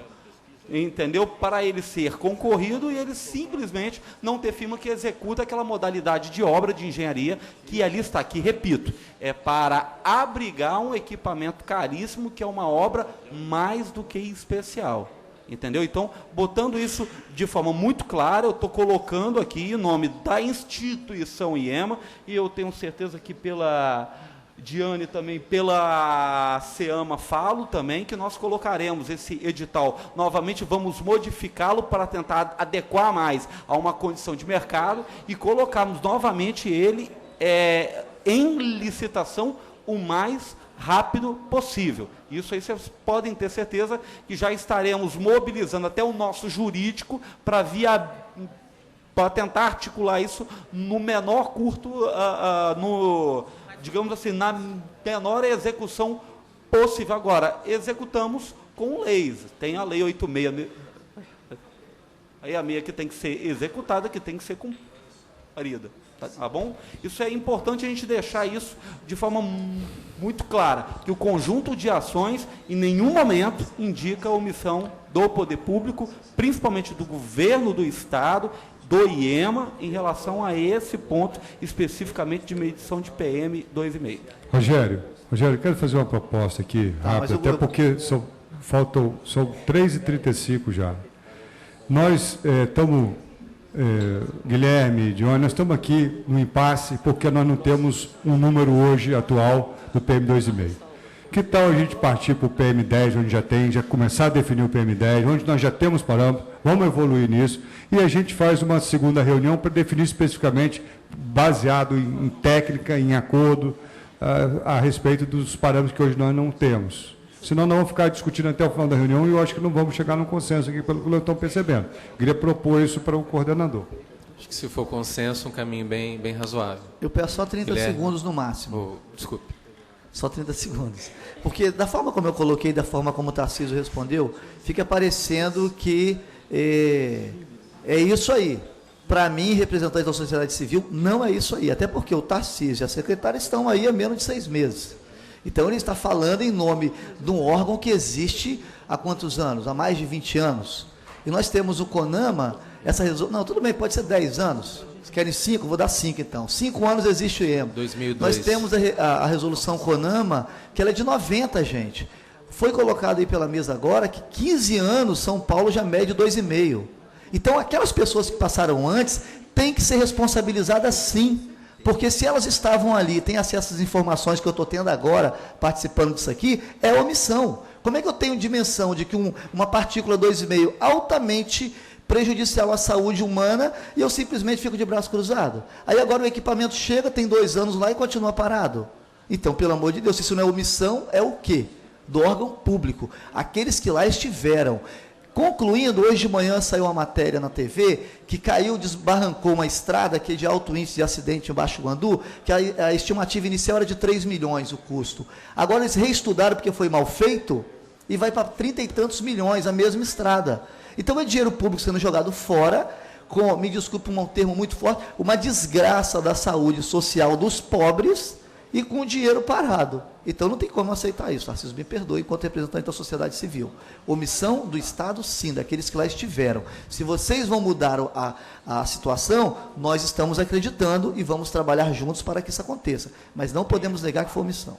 entendeu? Para ele ser concorrido e ele simplesmente não ter firma que executa aquela modalidade de obra de engenharia que ali está aqui, repito, é para abrigar um equipamento caríssimo que é uma obra mais do que especial, entendeu? Então, botando isso de forma muito clara, eu estou colocando aqui o nome da instituição IEMA, e eu tenho certeza que pela Diane também, pela SEAMA falo também, que nós colocaremos esse edital, novamente vamos modificá-lo para tentar adequar mais a uma condição de mercado e colocarmos novamente ele em licitação o mais rápido possível. Isso aí vocês podem ter certeza que já estaremos mobilizando até o nosso jurídico para tentar articular isso no menor curto, digamos assim, na menor execução possível. Agora, executamos com leis. Tem a lei 86, aí a meia que tem que ser executada, que tem que ser cumprida. Tá bom? Isso é importante a gente deixar isso de forma muito clara, que o conjunto de ações em nenhum momento indica a omissão do poder público, principalmente do governo do Estado, do IEMA, em relação a esse ponto especificamente de medição de PM 2,5. Rogério, quero fazer uma proposta aqui, rápida, até porque são 3h35 já. Nós estamos... Guilherme, Dione, nós estamos aqui no impasse porque nós não temos um número hoje atual do PM 2,5. Que tal a gente partir para o PM 10, onde já começar a definir o PM 10, onde nós já temos parâmetros, vamos evoluir nisso, e a gente faz uma segunda reunião para definir especificamente, baseado em técnica, em acordo, a respeito dos parâmetros que hoje nós não temos. Senão nós vamos ficar discutindo até o final da reunião e eu acho que não vamos chegar num consenso aqui, pelo que eu estou percebendo. Eu queria propor isso para o coordenador. Acho que se for consenso, um caminho bem razoável. Eu peço só 30 segundos no máximo. Desculpe. Só 30 segundos. Porque da forma como eu coloquei, da forma como o Tarcísio respondeu, fica parecendo que é isso aí. Para mim, representante da sociedade civil, não é isso aí. Até porque o Tarcísio e a secretária estão aí há menos de 6 meses. Então, ele está falando em nome de um órgão que existe há quantos anos? Há mais de 20 anos. E nós temos o CONAMA, não, tudo bem, pode ser 10 anos. Vocês querem 5? Vou dar 5, então. 5 anos existe o IEMA. 2002. Nós temos a resolução CONAMA, que ela é de 90, gente. Foi colocado aí pela mesa agora que 15 anos São Paulo já mede 2,5. Então, aquelas pessoas que passaram antes têm que ser responsabilizadas sim. Porque se elas estavam ali, têm acesso às informações que eu estou tendo agora, participando disso aqui, é omissão. Como é que eu tenho dimensão de que uma partícula 2,5 altamente prejudicial à saúde humana e eu simplesmente fico de braço cruzado? Aí agora o equipamento chega, tem 2 anos lá e continua parado. Então, pelo amor de Deus, se isso não é omissão, é o quê? Do órgão público. Aqueles que lá estiveram Concluindo, hoje de manhã saiu uma matéria na TV que caiu, desbarrancou uma estrada que é de alto índice de acidente em Baixo Guandu, que a estimativa inicial era de 3 milhões o custo. Agora eles reestudaram porque foi mal feito e vai para 30 e tantos milhões a mesma estrada. Então é dinheiro público sendo jogado fora, com, me desculpe um termo muito forte, uma desgraça da saúde social dos pobres e com o dinheiro parado. Então não tem como aceitar isso. Tarcísio, me perdoe, enquanto representante da sociedade civil. Omissão do Estado, sim, daqueles que lá estiveram. Se vocês vão mudar a situação, nós estamos acreditando e vamos trabalhar juntos para que isso aconteça. Mas não podemos negar que foi omissão.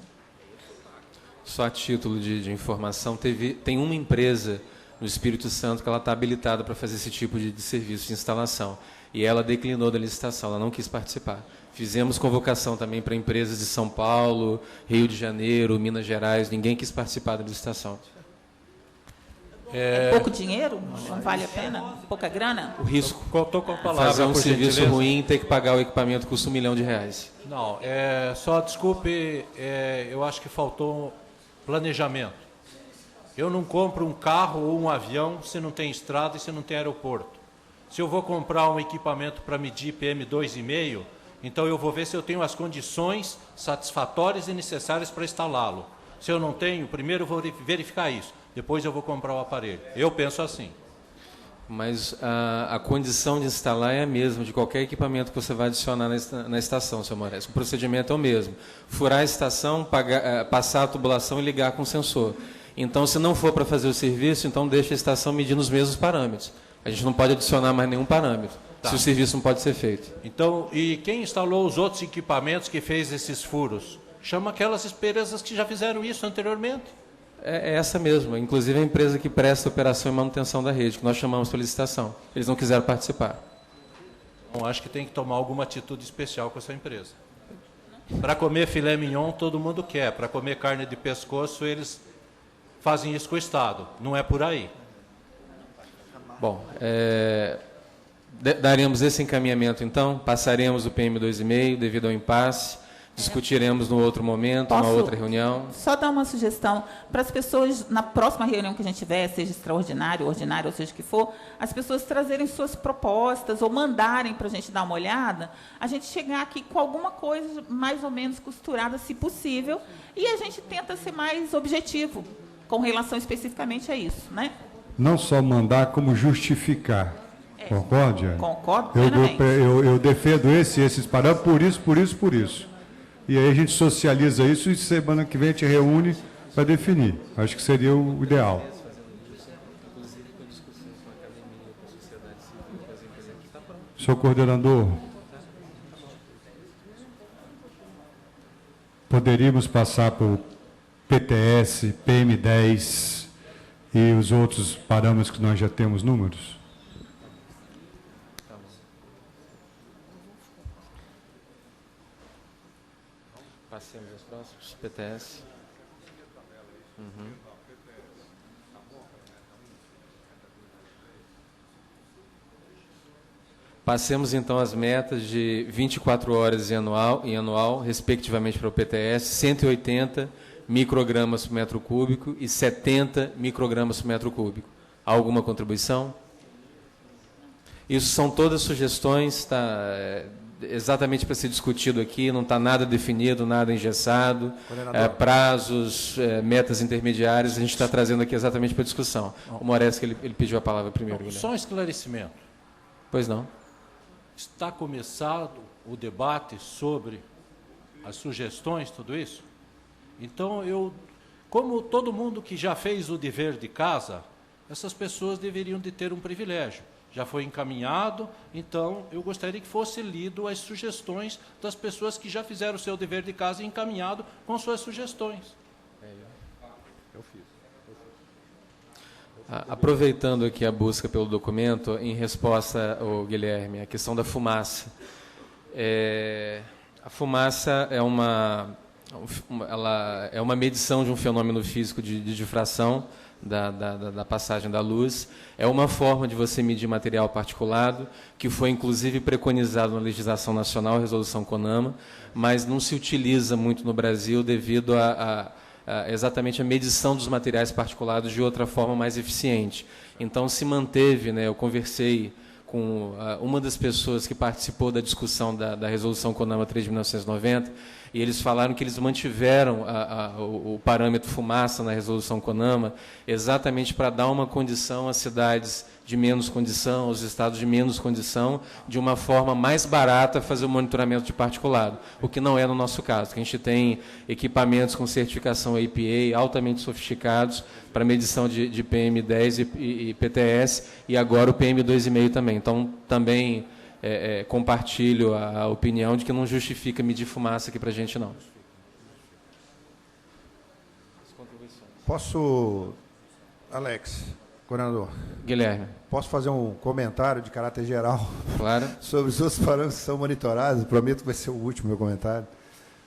Só a título de informação, tem uma empresa no Espírito Santo que ela está habilitada para fazer esse tipo de serviço de instalação. E ela declinou da licitação, ela não quis participar. Fizemos convocação também para empresas de São Paulo, Rio de Janeiro, Minas Gerais, ninguém quis participar da licitação. É pouco dinheiro? Não vale a pena? Pouca grana? O risco. Estou com a palavra, fazer um por serviço gentileza. ruim, ter que pagar o equipamento, custa R$1 milhão. Não, só desculpe, eu acho que faltou planejamento. Eu não compro um carro ou um avião se não tem estrada e se não tem aeroporto. Se eu vou comprar um equipamento para medir PM2,5, então eu vou ver se eu tenho as condições satisfatórias e necessárias para instalá-lo. Se eu não tenho, primeiro eu vou verificar isso, depois eu vou comprar o aparelho. Eu penso assim. Mas a condição de instalar é a mesma de qualquer equipamento que você vai adicionar na estação, seu Moraes. O procedimento é o mesmo. Furar a estação, passar a tubulação e ligar com o sensor. Então, se não for para fazer o serviço, então deixa a estação medir nos mesmos parâmetros. A gente não pode adicionar mais nenhum parâmetro, se o serviço não pode ser feito. Então, e quem instalou os outros equipamentos que fez esses furos? Chama aquelas empresas que já fizeram isso anteriormente. É essa mesmo, inclusive a empresa que presta operação e manutenção da rede, que nós chamamos para licitação. Eles não quiseram participar. Então, acho que tem que tomar alguma atitude especial com essa empresa. Para comer filé mignon, todo mundo quer. Para comer carne de pescoço, eles fazem isso com o Estado. Não é por aí. Bom, daremos esse encaminhamento, então, passaremos o PM2,5 devido ao impasse, discutiremos no outro momento, uma outra reunião. Só dar uma sugestão para as pessoas, na próxima reunião que a gente tiver, seja extraordinária, ordinária, ou seja o que for, as pessoas trazerem suas propostas ou mandarem para a gente dar uma olhada, a gente chegar aqui com alguma coisa mais ou menos costurada, se possível, e a gente tenta ser mais objetivo com relação especificamente a isso, né? Não só mandar, como justificar. Concorda, Diane? Concordo plenamente. Eu defendo esses parâmetros, por isso. E aí a gente socializa isso e semana que vem a gente reúne para definir. Acho que seria o ideal. Senhor coordenador, poderíamos passar para o PTS, PM10 e os outros parâmetros que nós já temos números? Passemos os próximos, PTS. Passemos, então, as metas de 24 horas em anual, respectivamente para o PTS, 180 microgramas por metro cúbico e 70 microgramas por metro cúbico. Há alguma contribuição? Isso são todas sugestões, está exatamente para ser discutido aqui, não está nada definido, nada engessado, prazos, metas intermediárias, a gente está trazendo aqui exatamente para discussão. O Moraes, que ele pediu a palavra primeiro. Não, só um esclarecimento. Pois não. Está começado o debate sobre as sugestões, tudo isso? Então, como todo mundo que já fez o dever de casa, essas pessoas deveriam de ter um privilégio. Já foi encaminhado, então eu gostaria que fosse lido as sugestões das pessoas que já fizeram o seu dever de casa e encaminhado com suas sugestões. Eu fiz. Aproveitando aqui a busca pelo documento, em resposta ao Guilherme, a questão da fumaça. A fumaça é uma medição de um fenômeno físico de difração da passagem da luz. É uma forma de você medir material particulado, que foi inclusive preconizado na legislação nacional, resolução CONAMA, mas não se utiliza muito no Brasil devido a exatamente a medição dos materiais particulados de outra forma mais eficiente. Então, se manteve, né, eu conversei com uma das pessoas que participou da discussão da resolução CONAMA 3 de 1990, e eles falaram que eles mantiveram o parâmetro fumaça na resolução CONAMA exatamente para dar uma condição às cidades de menos condição, aos estados de menos condição, de uma forma mais barata fazer o monitoramento de particulado, o que não é no nosso caso, que a gente tem equipamentos com certificação APA altamente sofisticados para medição de PM10 e PTS, e agora o PM2,5 também. Então, também compartilho a opinião de que não justifica medir fumaça aqui para a gente, não. Posso, Alex, coordenador? Guilherme. Posso fazer um comentário de caráter geral? Claro. Sobre os outros parâmetros que são monitorados? Prometo que vai ser o último meu comentário.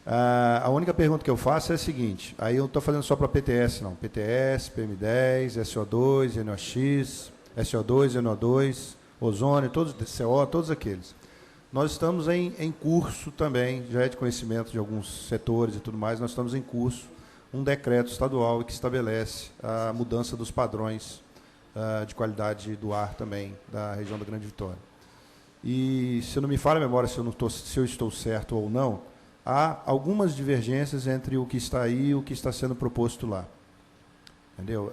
A única pergunta que eu faço é a seguinte, aí eu não estou fazendo só para PTS, não. PTS, PM10, SO2, NOx, SO2, NO2, ozônio, todos, CO, todos aqueles. Nós estamos em curso também, já é de conhecimento de alguns setores e tudo mais, nós estamos em curso um decreto estadual que estabelece a mudança dos padrões de qualidade do ar também da região da Grande Vitória. E, se não me falha a memória se eu estou certo ou não, há algumas divergências entre o que está aí e o que está sendo proposto lá. Entendeu?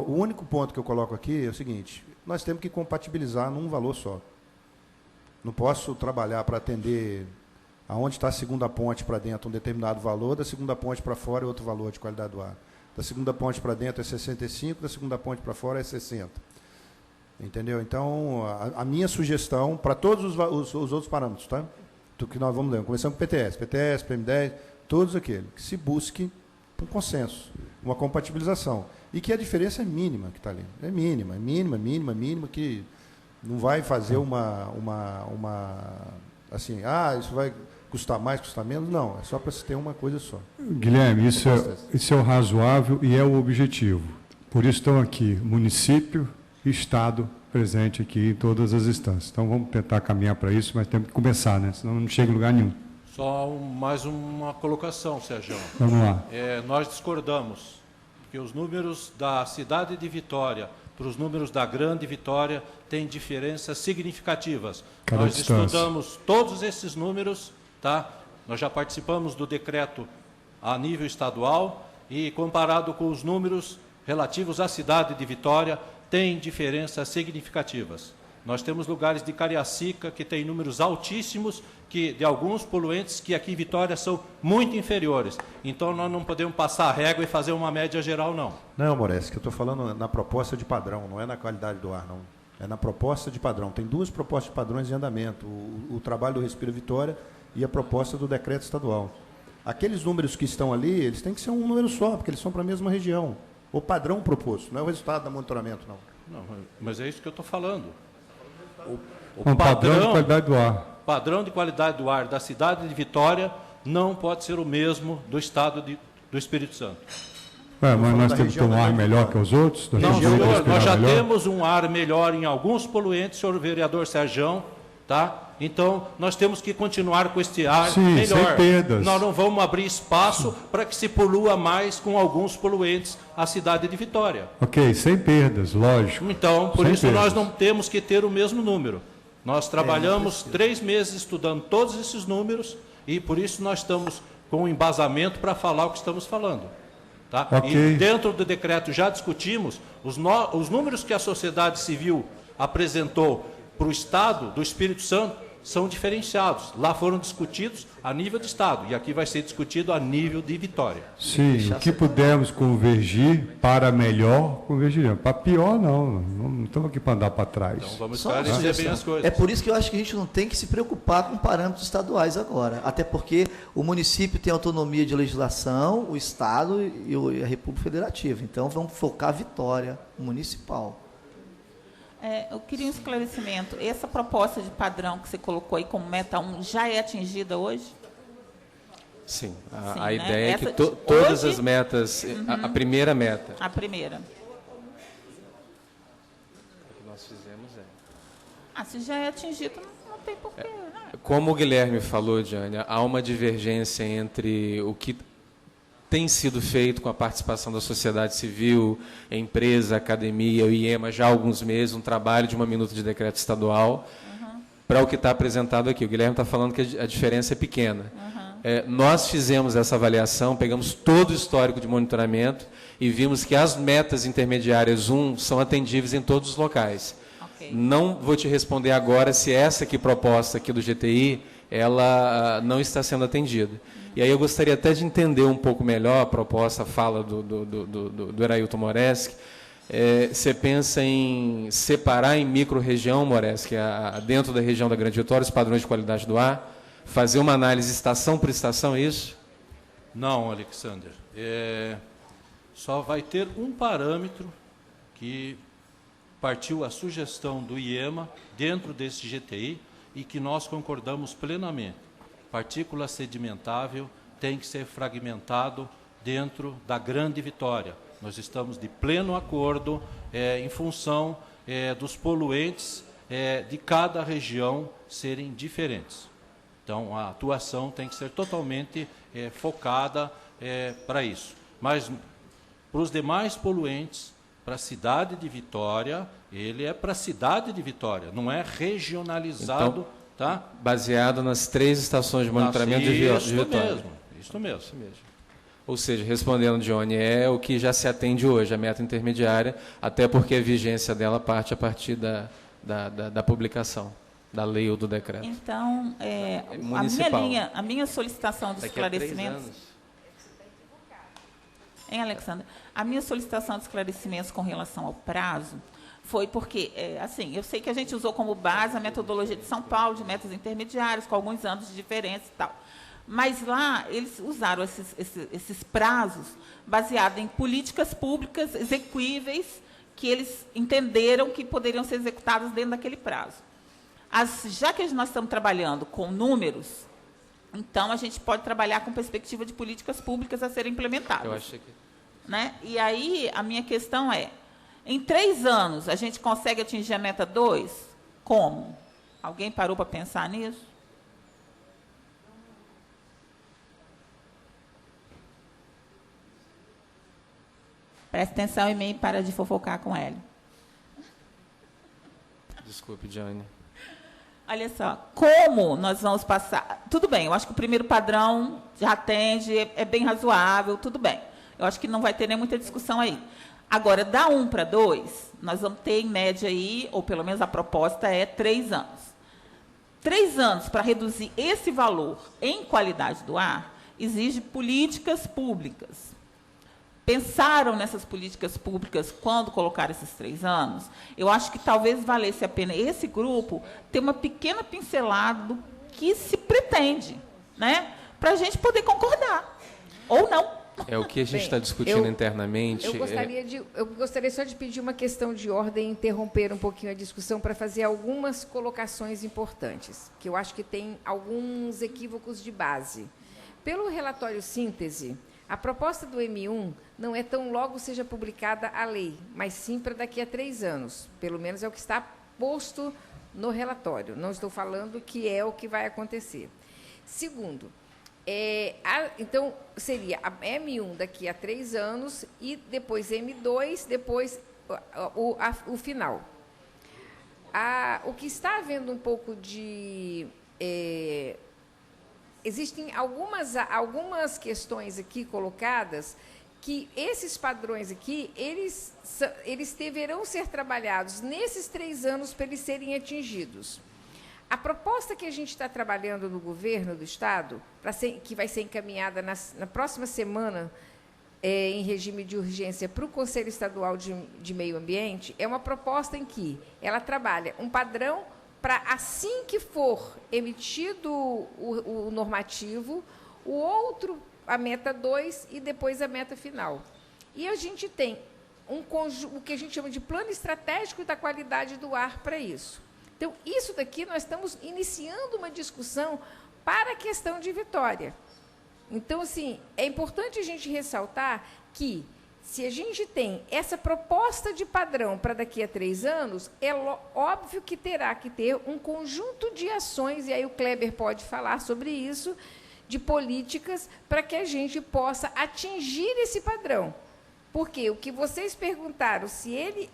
O único ponto que eu coloco aqui é o seguinte, nós temos que compatibilizar num valor só. Não posso trabalhar para atender aonde está a segunda ponte para dentro um determinado valor, da segunda ponte para fora é outro valor de qualidade do ar. Da segunda ponte para dentro é 65, da segunda ponte para fora é 60. Entendeu? Então, a minha sugestão, para todos os outros parâmetros, tá? Do que nós vamos ler, começando com PTS, PM10, todos aqueles, que se busque um consenso, uma compatibilização. E que a diferença é mínima que está ali. É mínima, que não vai fazer assim, isso vai custar mais, custar menos. Não, é só para se ter uma coisa só. Guilherme, isso é o razoável e é o objetivo. Por isso estão aqui município e Estado presente aqui em todas as instâncias. Então vamos tentar caminhar para isso, mas temos que começar, né? Senão não chega em lugar nenhum. Só mais uma colocação, Sérgio. Vamos lá. Nós discordamos que os números da cidade de Vitória para os números da Grande Vitória têm diferenças significativas. Nós estudamos todos esses números, tá? Nós já participamos do decreto a nível estadual e, comparado com os números relativos à cidade de Vitória, tem diferenças significativas. Nós temos lugares de Cariacica que tem números altíssimos de alguns poluentes que aqui em Vitória são muito inferiores. Então, nós não podemos passar a régua e fazer uma média geral, não. Não, Moraes, que eu estou falando na proposta de padrão, não é na qualidade do ar, não. É na proposta de padrão. Tem duas propostas de padrões em andamento, o trabalho do Respira Vitória e a proposta do decreto estadual. Aqueles números que estão ali, eles têm que ser um número só, porque eles são para a mesma região. O padrão proposto, não é o resultado do monitoramento, não. Não, mas é isso que eu estou falando. O padrão de qualidade do ar. Padrão de qualidade do ar da cidade de Vitória não pode ser o mesmo do estado do Espírito Santo. Mas nós temos que ter um ar melhor que os outros? Não, senhor, nós já temos um ar melhor em alguns poluentes, senhor vereador Sérgio, tá? Então, nós temos que continuar com este ar melhor. Sem perdas. Nós não vamos abrir espaço para que se polua mais com alguns poluentes a cidade de Vitória. Ok, sem perdas, lógico. Então, por isso nós não temos que ter o mesmo número. Nós trabalhamos 3 meses estudando todos esses números e, por isso, nós estamos com um embasamento para falar o que estamos falando. Tá? Okay. E dentro do decreto já discutimos os números que a sociedade civil apresentou para o Estado do Espírito Santo são diferenciados. Lá foram discutidos a nível de Estado e aqui vai ser discutido a nível de Vitória. Sim, o que pudermos convergir para melhor, convergiremos. Para pior, não estamos aqui para andar para trás. Então vamos esclarecer bem as coisas. É por isso que eu acho que a gente não tem que se preocupar com parâmetros estaduais agora, até porque o município tem autonomia de legislação, o Estado e a República Federativa. Então vamos focar a Vitória municipal. Eu queria um esclarecimento. Essa proposta de padrão que você colocou aí como meta 1 já é atingida hoje? Sim. A ideia é que todas as metas, a primeira meta. A primeira. O que nós fizemos se já é atingido, não tem porquê. Como o Guilherme falou, Diane, há uma divergência entre o que tem sido feito com a participação da sociedade civil, empresa, academia, o IEMA, já há alguns meses, um trabalho de uma minuta de decreto estadual, para o que está apresentado aqui. O Guilherme está falando que a diferença é pequena. Nós fizemos essa avaliação, pegamos todo o histórico de monitoramento e vimos que as metas intermediárias 1 são atendíveis em todos os locais. Não vou te responder agora se essa aqui proposta aqui do GTI, ela não está sendo atendida. E aí eu gostaria até de entender um pouco melhor a proposta, a fala do Erailton Moreski. Você pensa em separar em micro-região, Moreski, dentro da região da Grande Vitória, os padrões de qualidade do ar, fazer uma análise estação por estação, é isso? Não, Alexander. Só vai ter um parâmetro que partiu a sugestão do IEMA dentro desse GTI e que nós concordamos plenamente. Partícula sedimentável tem que ser fragmentado dentro da Grande Vitória. Nós estamos de pleno acordo em função dos poluentes de cada região serem diferentes. Então, a atuação tem que ser totalmente focada para isso. Mas, para os demais poluentes, para a cidade de Vitória, ele é para a cidade de Vitória, não é regionalizado. Então, tá? Baseado nas 3 estações de monitoramento de Vitória. Isso mesmo. Ou seja, respondendo, Johnny, é o que já se atende hoje, a meta intermediária, até porque a vigência dela parte a partir da publicação da lei ou do decreto. Então, a minha solicitação de esclarecimentos... Hein, Alexandre? A minha solicitação de esclarecimentos com relação ao prazo foi porque, assim, eu sei que a gente usou como base a metodologia de São Paulo, de metas intermediárias, com alguns anos de diferença e tal. Mas lá eles usaram esses prazos baseados em políticas públicas execuíveis que eles entenderam que poderiam ser executadas dentro daquele prazo. Já que nós estamos trabalhando com números, então a gente pode trabalhar com perspectiva de políticas públicas a serem implementadas. Eu achei que... Né? E aí a minha questão é, em 3 anos a gente consegue atingir a meta 2? Como? Alguém parou para pensar nisso? Presta atenção em mim e para de fofocar com ele. Desculpe, Johnny. Olha só, como nós vamos passar... Tudo bem, eu acho que o primeiro padrão já atende, é bem razoável, tudo bem. Eu acho que não vai ter nem muita discussão aí. Agora, da 1 para 2, nós vamos ter, em média, aí, ou pelo menos a proposta é 3 anos. 3 anos para reduzir esse valor em qualidade do ar exige políticas públicas. Pensaram nessas políticas públicas quando colocaram esses 3 anos? Eu acho que talvez valesse a pena esse grupo ter uma pequena pincelada do que se pretende, né? Para a gente poder concordar, ou não. É o que a gente está discutindo internamente. Eu gostaria só de pedir uma questão de ordem e interromper um pouquinho a discussão para fazer algumas colocações importantes, que eu acho que tem alguns equívocos de base. Pelo relatório síntese, a proposta do M1 não é tão logo seja publicada a lei, mas sim para daqui a 3 anos. Pelo menos é o que está posto no relatório. Não estou falando que é o que vai acontecer. Segundo, então, seria a M1 daqui a 3 anos e depois M2, depois o final. O que está havendo um pouco de... existem algumas questões aqui colocadas que esses padrões aqui, eles deverão ser trabalhados nesses 3 anos para eles serem atingidos. A proposta que a gente está trabalhando no governo do Estado, que vai ser encaminhada na próxima semana, em regime de urgência para o Conselho Estadual de Meio Ambiente, é uma proposta em que ela trabalha um padrão para, assim que for emitido o normativo, o outro, a meta 2 e depois a meta final. E a gente tem o que a gente chama de plano estratégico da qualidade do ar para isso. Então, isso daqui nós estamos iniciando uma discussão para a questão de Vitória. Então, assim, é importante a gente ressaltar que, se a gente tem essa proposta de padrão para daqui a 3 anos, é óbvio que terá que ter um conjunto de ações, e aí o Kleber pode falar sobre isso, de políticas para que a gente possa atingir esse padrão. Porque o que vocês perguntaram, se ele...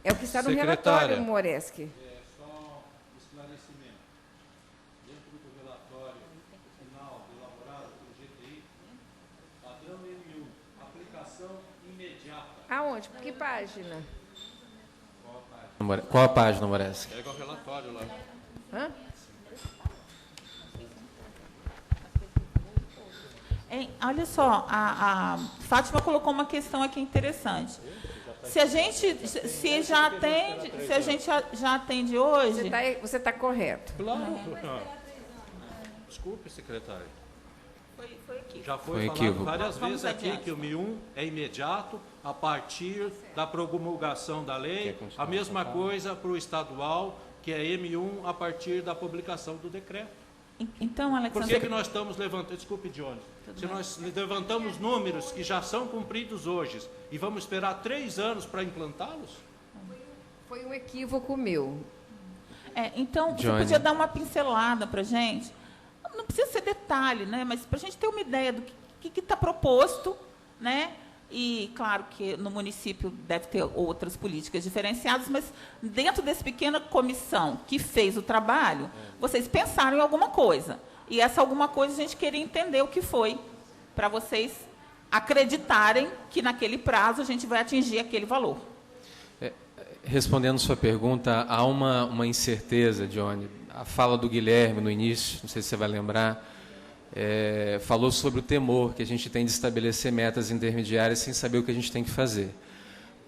É o que está no relatório, Moreski. Só um esclarecimento. Dentro do relatório final elaborado pelo GTI, padrão M1, aplicação imediata. Aonde? Por que página? Qual a página, Moreski? Pega o relatório lá. Hã? Olha só, a Fátima colocou uma questão aqui interessante. Se a gente já atende hoje... Você está correto. Claro. Desculpe, secretário. Foi aqui. Já foi falado várias vezes aqui que o M1 é imediato a partir da promulgação da lei. A mesma coisa para o estadual, que é M1 a partir da publicação do decreto. Então, Alexandre... Por que nós estamos levantando... Desculpe, Johnny. Se nós levantamos números que já são cumpridos hoje e vamos esperar 3 anos para implantá-los? Foi um equívoco meu. Então, você podia dar uma pincelada para a gente? Não precisa ser detalhe, né? Mas para a gente ter uma ideia do que está proposto, né? E, claro, que no município deve ter outras políticas diferenciadas, mas dentro dessa pequena comissão que fez o trabalho, vocês pensaram em alguma coisa. E essa alguma coisa a gente queria entender o que foi, para vocês acreditarem que naquele prazo a gente vai atingir aquele valor. Respondendo sua pergunta, há uma incerteza, Johnny. A fala do Guilherme no início, não sei se você vai lembrar, falou sobre o temor que a gente tem de estabelecer metas intermediárias sem saber o que a gente tem que fazer.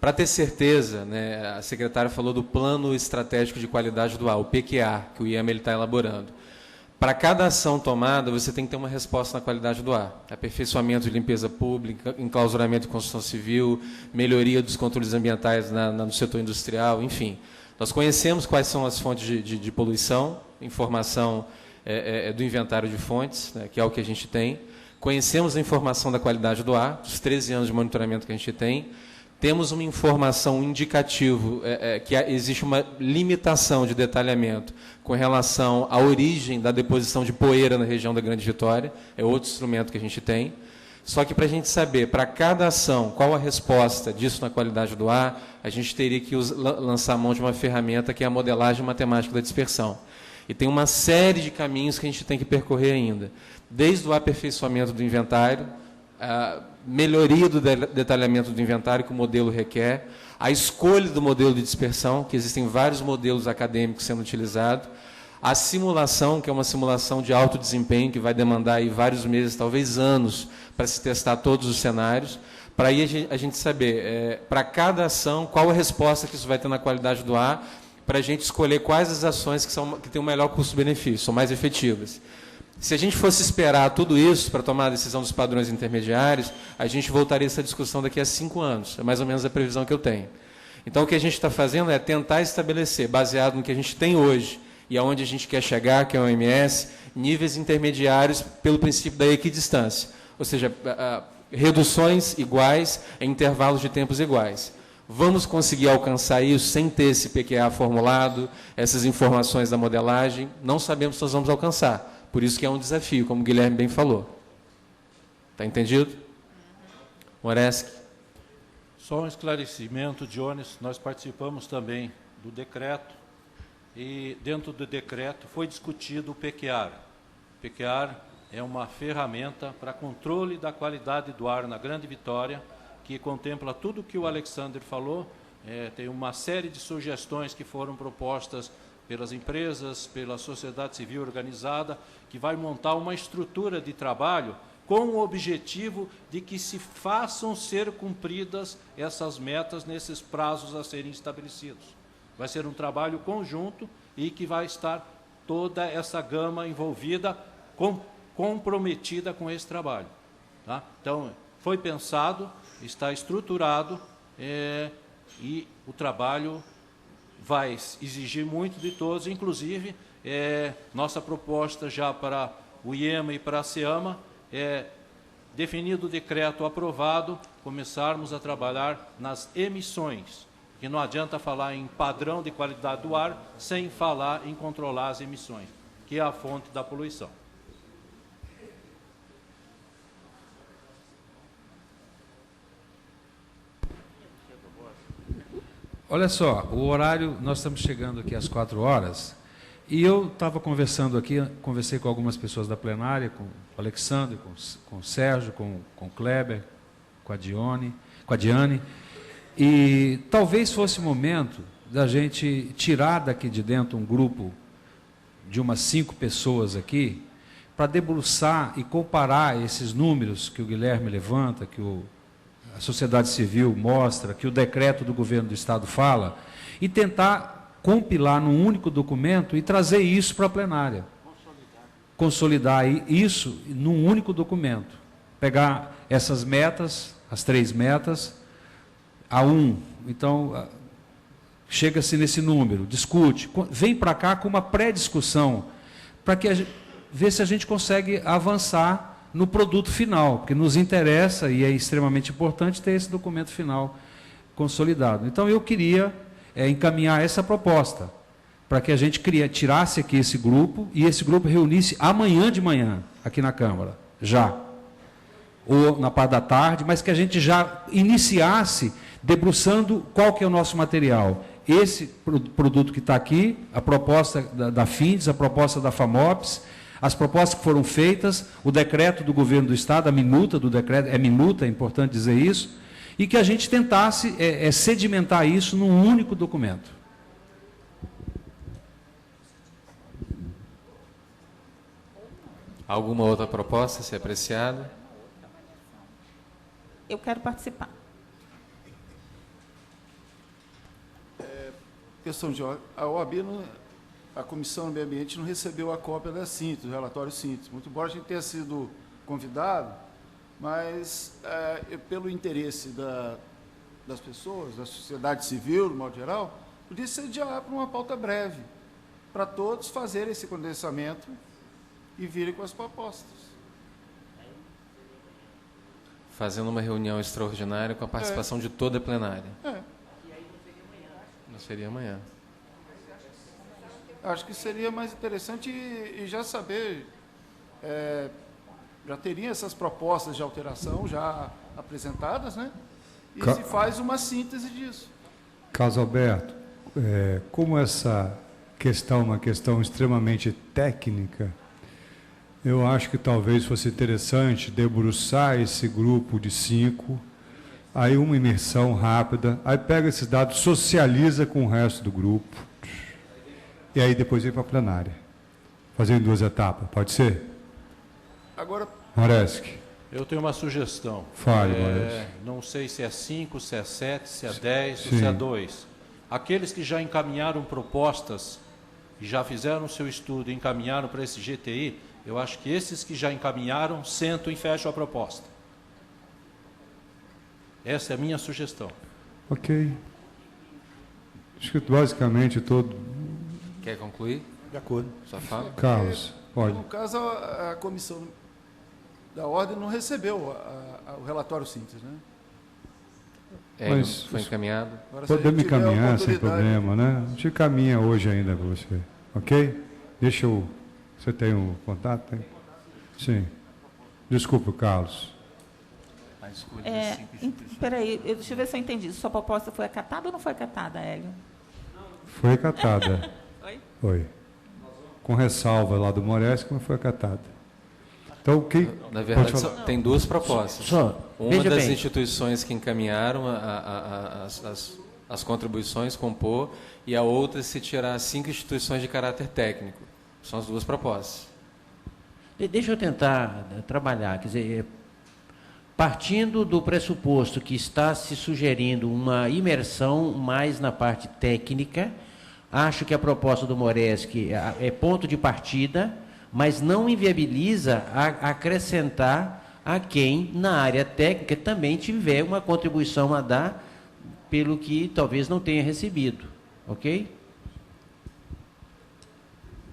Para ter certeza, né, a secretária falou do Plano Estratégico de Qualidade do Ar, o PQA, que o IEMA está elaborando. Para cada ação tomada, você tem que ter uma resposta na qualidade do ar. Aperfeiçoamento de limpeza pública, enclausuramento de construção civil, melhoria dos controles ambientais no setor industrial, enfim. Nós conhecemos quais são as fontes de poluição, informação do inventário de fontes, né, que é o que a gente tem. Conhecemos a informação da qualidade do ar, dos 13 anos de monitoramento que a gente tem. Temos uma informação indicativo, que existe uma limitação de detalhamento com relação à origem da deposição de poeira na região da Grande Vitória, é outro instrumento que a gente tem. Só que para a gente saber, para cada ação, qual a resposta disso na qualidade do ar, a gente teria que lançar a mão de uma ferramenta que é a modelagem matemática da dispersão. E tem uma série de caminhos que a gente tem que percorrer ainda, desde o aperfeiçoamento do inventário, a melhoria do detalhamento do inventário que o modelo requer, a escolha do modelo de dispersão, que existem vários modelos acadêmicos sendo utilizados, a simulação, que é uma simulação de alto desempenho, que vai demandar aí vários meses, talvez anos, para se testar todos os cenários, para aí a gente saber, para cada ação, qual a resposta que isso vai ter na qualidade do ar, para a gente escolher quais as ações que têm o melhor custo-benefício, são mais efetivas. Se a gente fosse esperar tudo isso para tomar a decisão dos padrões intermediários, a gente voltaria a essa discussão daqui a 5 anos. É mais ou menos a previsão que eu tenho. Então, o que a gente está fazendo é tentar estabelecer, baseado no que a gente tem hoje e aonde a gente quer chegar, que é o OMS, níveis intermediários pelo princípio da equidistância. Ou seja, reduções iguais em intervalos de tempos iguais. Vamos conseguir alcançar isso sem ter esse PQA formulado, essas informações da modelagem? Não sabemos se nós vamos alcançar. Por isso que é um desafio, como o Guilherme bem falou. Está entendido? Moreski. Só um esclarecimento, Jones, nós participamos também do decreto e dentro do decreto foi discutido o PQAR. O PQAR é uma ferramenta para controle da qualidade do ar na Grande Vitória, que contempla tudo o que o Alexandre falou, tem uma série de sugestões que foram propostas pelas empresas, pela sociedade civil organizada, que vai montar uma estrutura de trabalho com o objetivo de que se façam ser cumpridas essas metas nesses prazos a serem estabelecidos. Vai ser um trabalho conjunto e que vai estar toda essa gama envolvida, comprometida com esse trabalho. Tá? Então, foi pensado, está estruturado e o trabalho vai exigir muito de todos, inclusive nossa proposta já para o IEMA e para a SEAMA definido o decreto aprovado, começarmos a trabalhar nas emissões, que não adianta falar em padrão de qualidade do ar sem falar em controlar as emissões, que é a fonte da poluição. Olha só, o horário, nós estamos chegando aqui às 4 horas, e eu estava conversando aqui, conversei com algumas pessoas da plenária, com o Alexandre, com o Sérgio, com o Kleber, com a Diane, e talvez fosse o momento da gente tirar daqui de dentro um grupo de umas 5 pessoas aqui, para debruçar e comparar esses números que o Guilherme levanta, que a sociedade civil mostra, que o decreto do governo do Estado fala, e tentar compilar num único documento e trazer isso para a plenária. Consolidar isso num único documento. Pegar essas metas, as 3 metas, então, chega-se nesse número, discute, vem para cá com uma pré-discussão, para que ver se a gente consegue avançar no produto final, porque nos interessa e é extremamente importante ter esse documento final consolidado. Então, eu queria encaminhar essa proposta, para que a gente tirasse aqui esse grupo, e esse grupo reunisse amanhã de manhã, aqui na Câmara, já, ou na parte da tarde, mas que a gente já iniciasse debruçando qual que é o nosso material. Esse produto que está aqui, a proposta da FINDES, a proposta da FAMOPS, as propostas que foram feitas, o decreto do governo do Estado, a minuta do decreto, é importante dizer isso, e que a gente tentasse sedimentar isso num único documento. Alguma outra proposta a ser apreciada? Eu quero participar. Questão de ordem. A OAB, a Comissão do Meio Ambiente, não recebeu a cópia da síntese, do relatório síntese. Muito embora a gente tenha sido convidado, mas pelo interesse das pessoas, da sociedade civil, de modo geral, podia ser adiado para uma pauta breve, para todos fazerem esse condensamento e virem com as propostas. Fazendo uma reunião extraordinária com a participação de toda a plenária. Não seria amanhã. Acho que seria mais interessante e já saber, já teria essas propostas de alteração já apresentadas, né? E se faz uma síntese disso. Carlos Alberto, como essa questão é uma questão extremamente técnica, eu acho que talvez fosse interessante debruçar esse grupo de 5, aí uma imersão rápida, aí pega esses dados, socializa com o resto do grupo, e aí depois vem para a plenária. Fazer em 2 etapas, pode ser? Agora... Moreski. Eu tenho uma sugestão. Fale, Moreski. Não sei se é 5, se é 7, se é 10, ou se é 2. Aqueles que já encaminharam propostas, e já fizeram o seu estudo e encaminharam para esse GTI, eu acho que esses que já encaminharam, sentam e fecham a proposta. Essa é a minha sugestão. Ok. Acho que basicamente todo... Quer concluir? De acordo. Só fala. Carlos, pode. No caso, a comissão da ordem não recebeu o relatório síntese, né? Mas foi encaminhado. Podemos encaminhar sem problema, né? A gente caminha hoje ainda para você. Ok? Deixa eu... Você tem o contato? Tem? Sim. Desculpe, Carlos. Espera aí, deixa eu ver se eu entendi. Sua proposta foi acatada ou não foi acatada, Hélio? Foi acatada. Foi. Com ressalva lá do Moreski, mas foi acatada. Então, na verdade, tem 2 propostas. Uma das instituições que encaminharam as contribuições compor, e a outra se tirar 5 instituições de caráter técnico. São as 2 propostas. Deixa eu tentar trabalhar, quer dizer, partindo do pressuposto que está se sugerindo uma imersão mais na parte técnica, acho que a proposta do Moreski é ponto de partida, mas não inviabiliza acrescentar a quem, na área técnica, também tiver uma contribuição a dar, pelo que talvez não tenha recebido. Ok?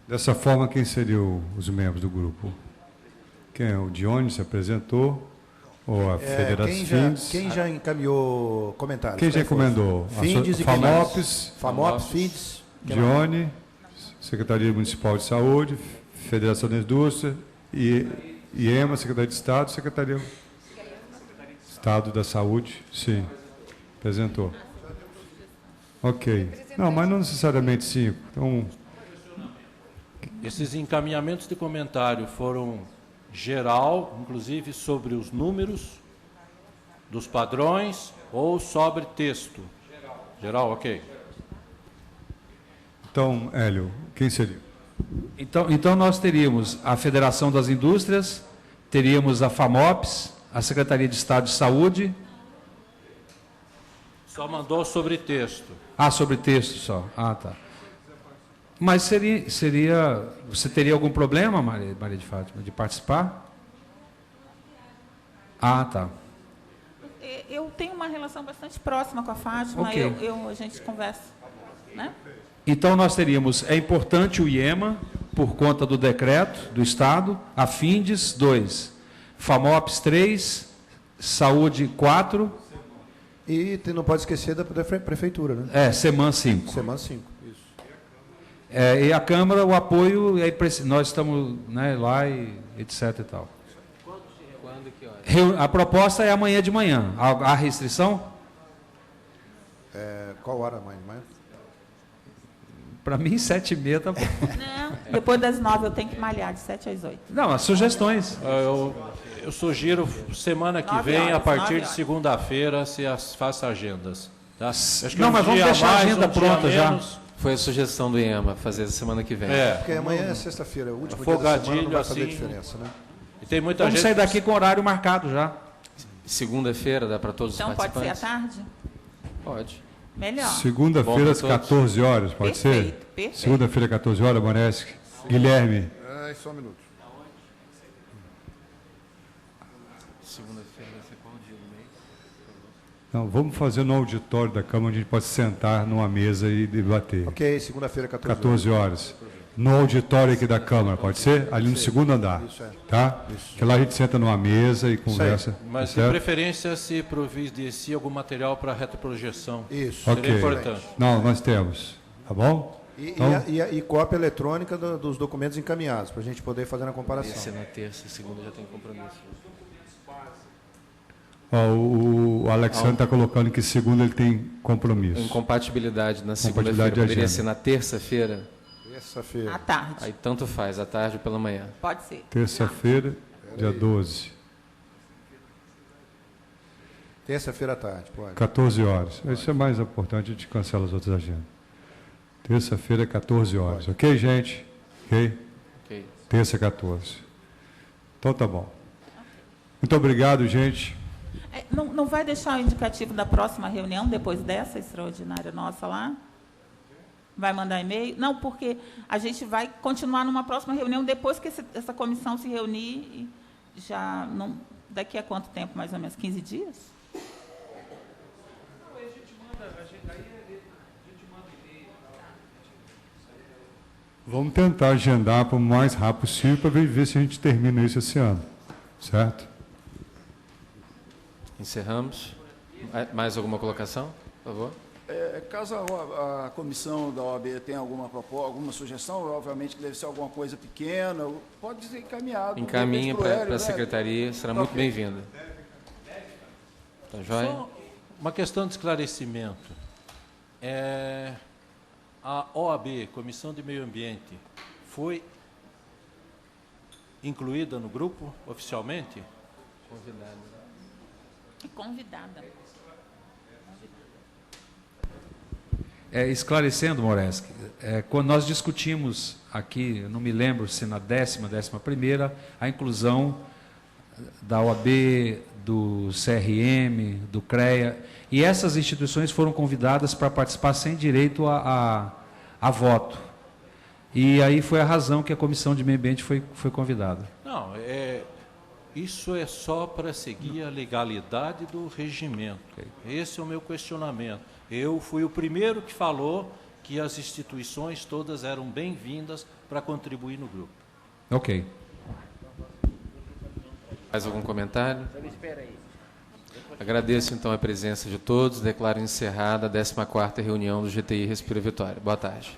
Dessa forma, quem seriam os membros do grupo? Quem é? O Dione se apresentou? Ou a Federação FINDES? Quem já encaminhou comentários? Quem já encomendou? FINDES e FAMOPS, FINDES. Dione, Secretaria Municipal de Saúde, Federação da Indústria, IEMA, Secretaria de Estado, Secretaria Estado da Saúde, sim, apresentou. Ok. Não, mas não necessariamente 5. Então, Esses encaminhamentos de comentário foram geral, inclusive sobre os números dos padrões ou sobre texto? Geral, ok. então, Hélio, quem seria? Então nós teríamos a Federação das Indústrias, teríamos a FAMOPS, a Secretaria de Estado de Saúde. Só mandou sobre texto. Ah, sobre texto só. Ah, tá. Mas seria você teria algum problema, Maria de Fátima, de participar? Ah, tá. Eu tenho uma relação bastante próxima com a Fátima, Ok. a gente conversa, né? Então nós teríamos, é importante o IEMA, por conta do decreto do Estado, a FINDES 2, FAMOPS 3, Saúde 4. E não pode esquecer da prefeitura, né? SEMAN 5. SEMAN 5, isso. E a Câmara, o apoio, nós estamos, né, lá e etc e tal. Quando, que hora? A proposta é amanhã de manhã. Há restrição? Qual hora amanhã de manhã? Para mim, 7h30 tá bom. Não, depois das 9 eu tenho que malhar, de 7 às 8. Não, as sugestões. Eu sugiro semana que 9 vem, horas, a partir 9 de horas. segunda-feira, se faça agendas. Tá? Acho que Não, um mas vamos dia deixar a mais, agenda um dia pronta já. menos. Foi a sugestão do IEMA, fazer semana que vem. Porque amanhã é sexta-feira, o último dia da semana, não vai fazer diferença, né? E tem muita Vamos gente... sair daqui com horário marcado já. Segunda-feira dá para todos Então os pode ser à participantes? tarde? Pode. Melhor. Segunda-feira, às Bom pra todos. 14 horas, pode ser? Perfeito. Segunda-feira, 14 horas, Moreschi. Guilherme. Só um minuto. Segunda-feira vai ser qual dia do mês? Não, vamos fazer no auditório da Câmara, onde a gente pode sentar numa mesa e debater. Ok, segunda-feira, 14 horas. No auditório aqui da Câmara, pode ser? Ali no segundo andar. Isso é. Tá? Que lá a gente senta numa mesa e conversa. Mas de certo? preferência se providencie algum material para retroprojeção. Isso. Seria Ok. importante. Não, nós temos. Tá bom? E cópia eletrônica dos documentos encaminhados, para a gente poder fazer a comparação. Esse é na terça, segunda já tem compromisso. Ó, o Alexandre está colocando que segunda ele tem compromisso. Incompatibilidade na segunda-feira. Compatibilidade de Poderia agenda. ser na terça-feira? Terça-feira. À tarde. Aí tanto faz, à tarde ou pela manhã. Pode ser. Terça-feira, dia 12. Terça-feira à tarde, pode. 14 horas. Isso é mais importante, a gente cancela as outras agendas. Terça-feira, 14 horas. Ok, gente? Ok? Ok. Terça, 14. Então tá bom. Muito obrigado, gente. Não vai deixar o indicativo da próxima reunião, depois dessa extraordinária nossa lá? Vai mandar e-mail? Não, porque a gente vai continuar numa próxima reunião depois que essa comissão se reunir. Já não, daqui a quanto tempo, mais ou menos? 15 dias? Vamos tentar agendar para o mais rápido possível para ver se a gente termina isso esse ano. Certo? Encerramos. Mais alguma colocação, por favor? Caso a comissão da OAB tenha alguma proposta, alguma sugestão, obviamente que deve ser alguma coisa pequena, pode ser encaminhado. Encaminha pro Hélio, para a né? secretaria, será muito bem-vinda. Tá joia? Só uma questão de esclarecimento. A OAB, Comissão de Meio Ambiente, foi incluída no grupo oficialmente? Convidada. Esclarecendo, Moreschi, quando nós discutimos aqui, eu não me lembro se na 11ª, a inclusão da OAB, do CRM, do CREA, e essas instituições foram convidadas para participar sem direito a voto. E aí foi a razão que a Comissão de Meio Ambiente foi convidada. Não, isso é só para seguir a legalidade do regimento. Esse é o meu questionamento. Eu fui o primeiro que falou que as instituições todas eram bem-vindas para contribuir no grupo. Ok. Mais algum comentário? Agradeço, então, a presença de todos. Declaro encerrada a 14ª reunião do GTI Respira Vitória. Boa tarde.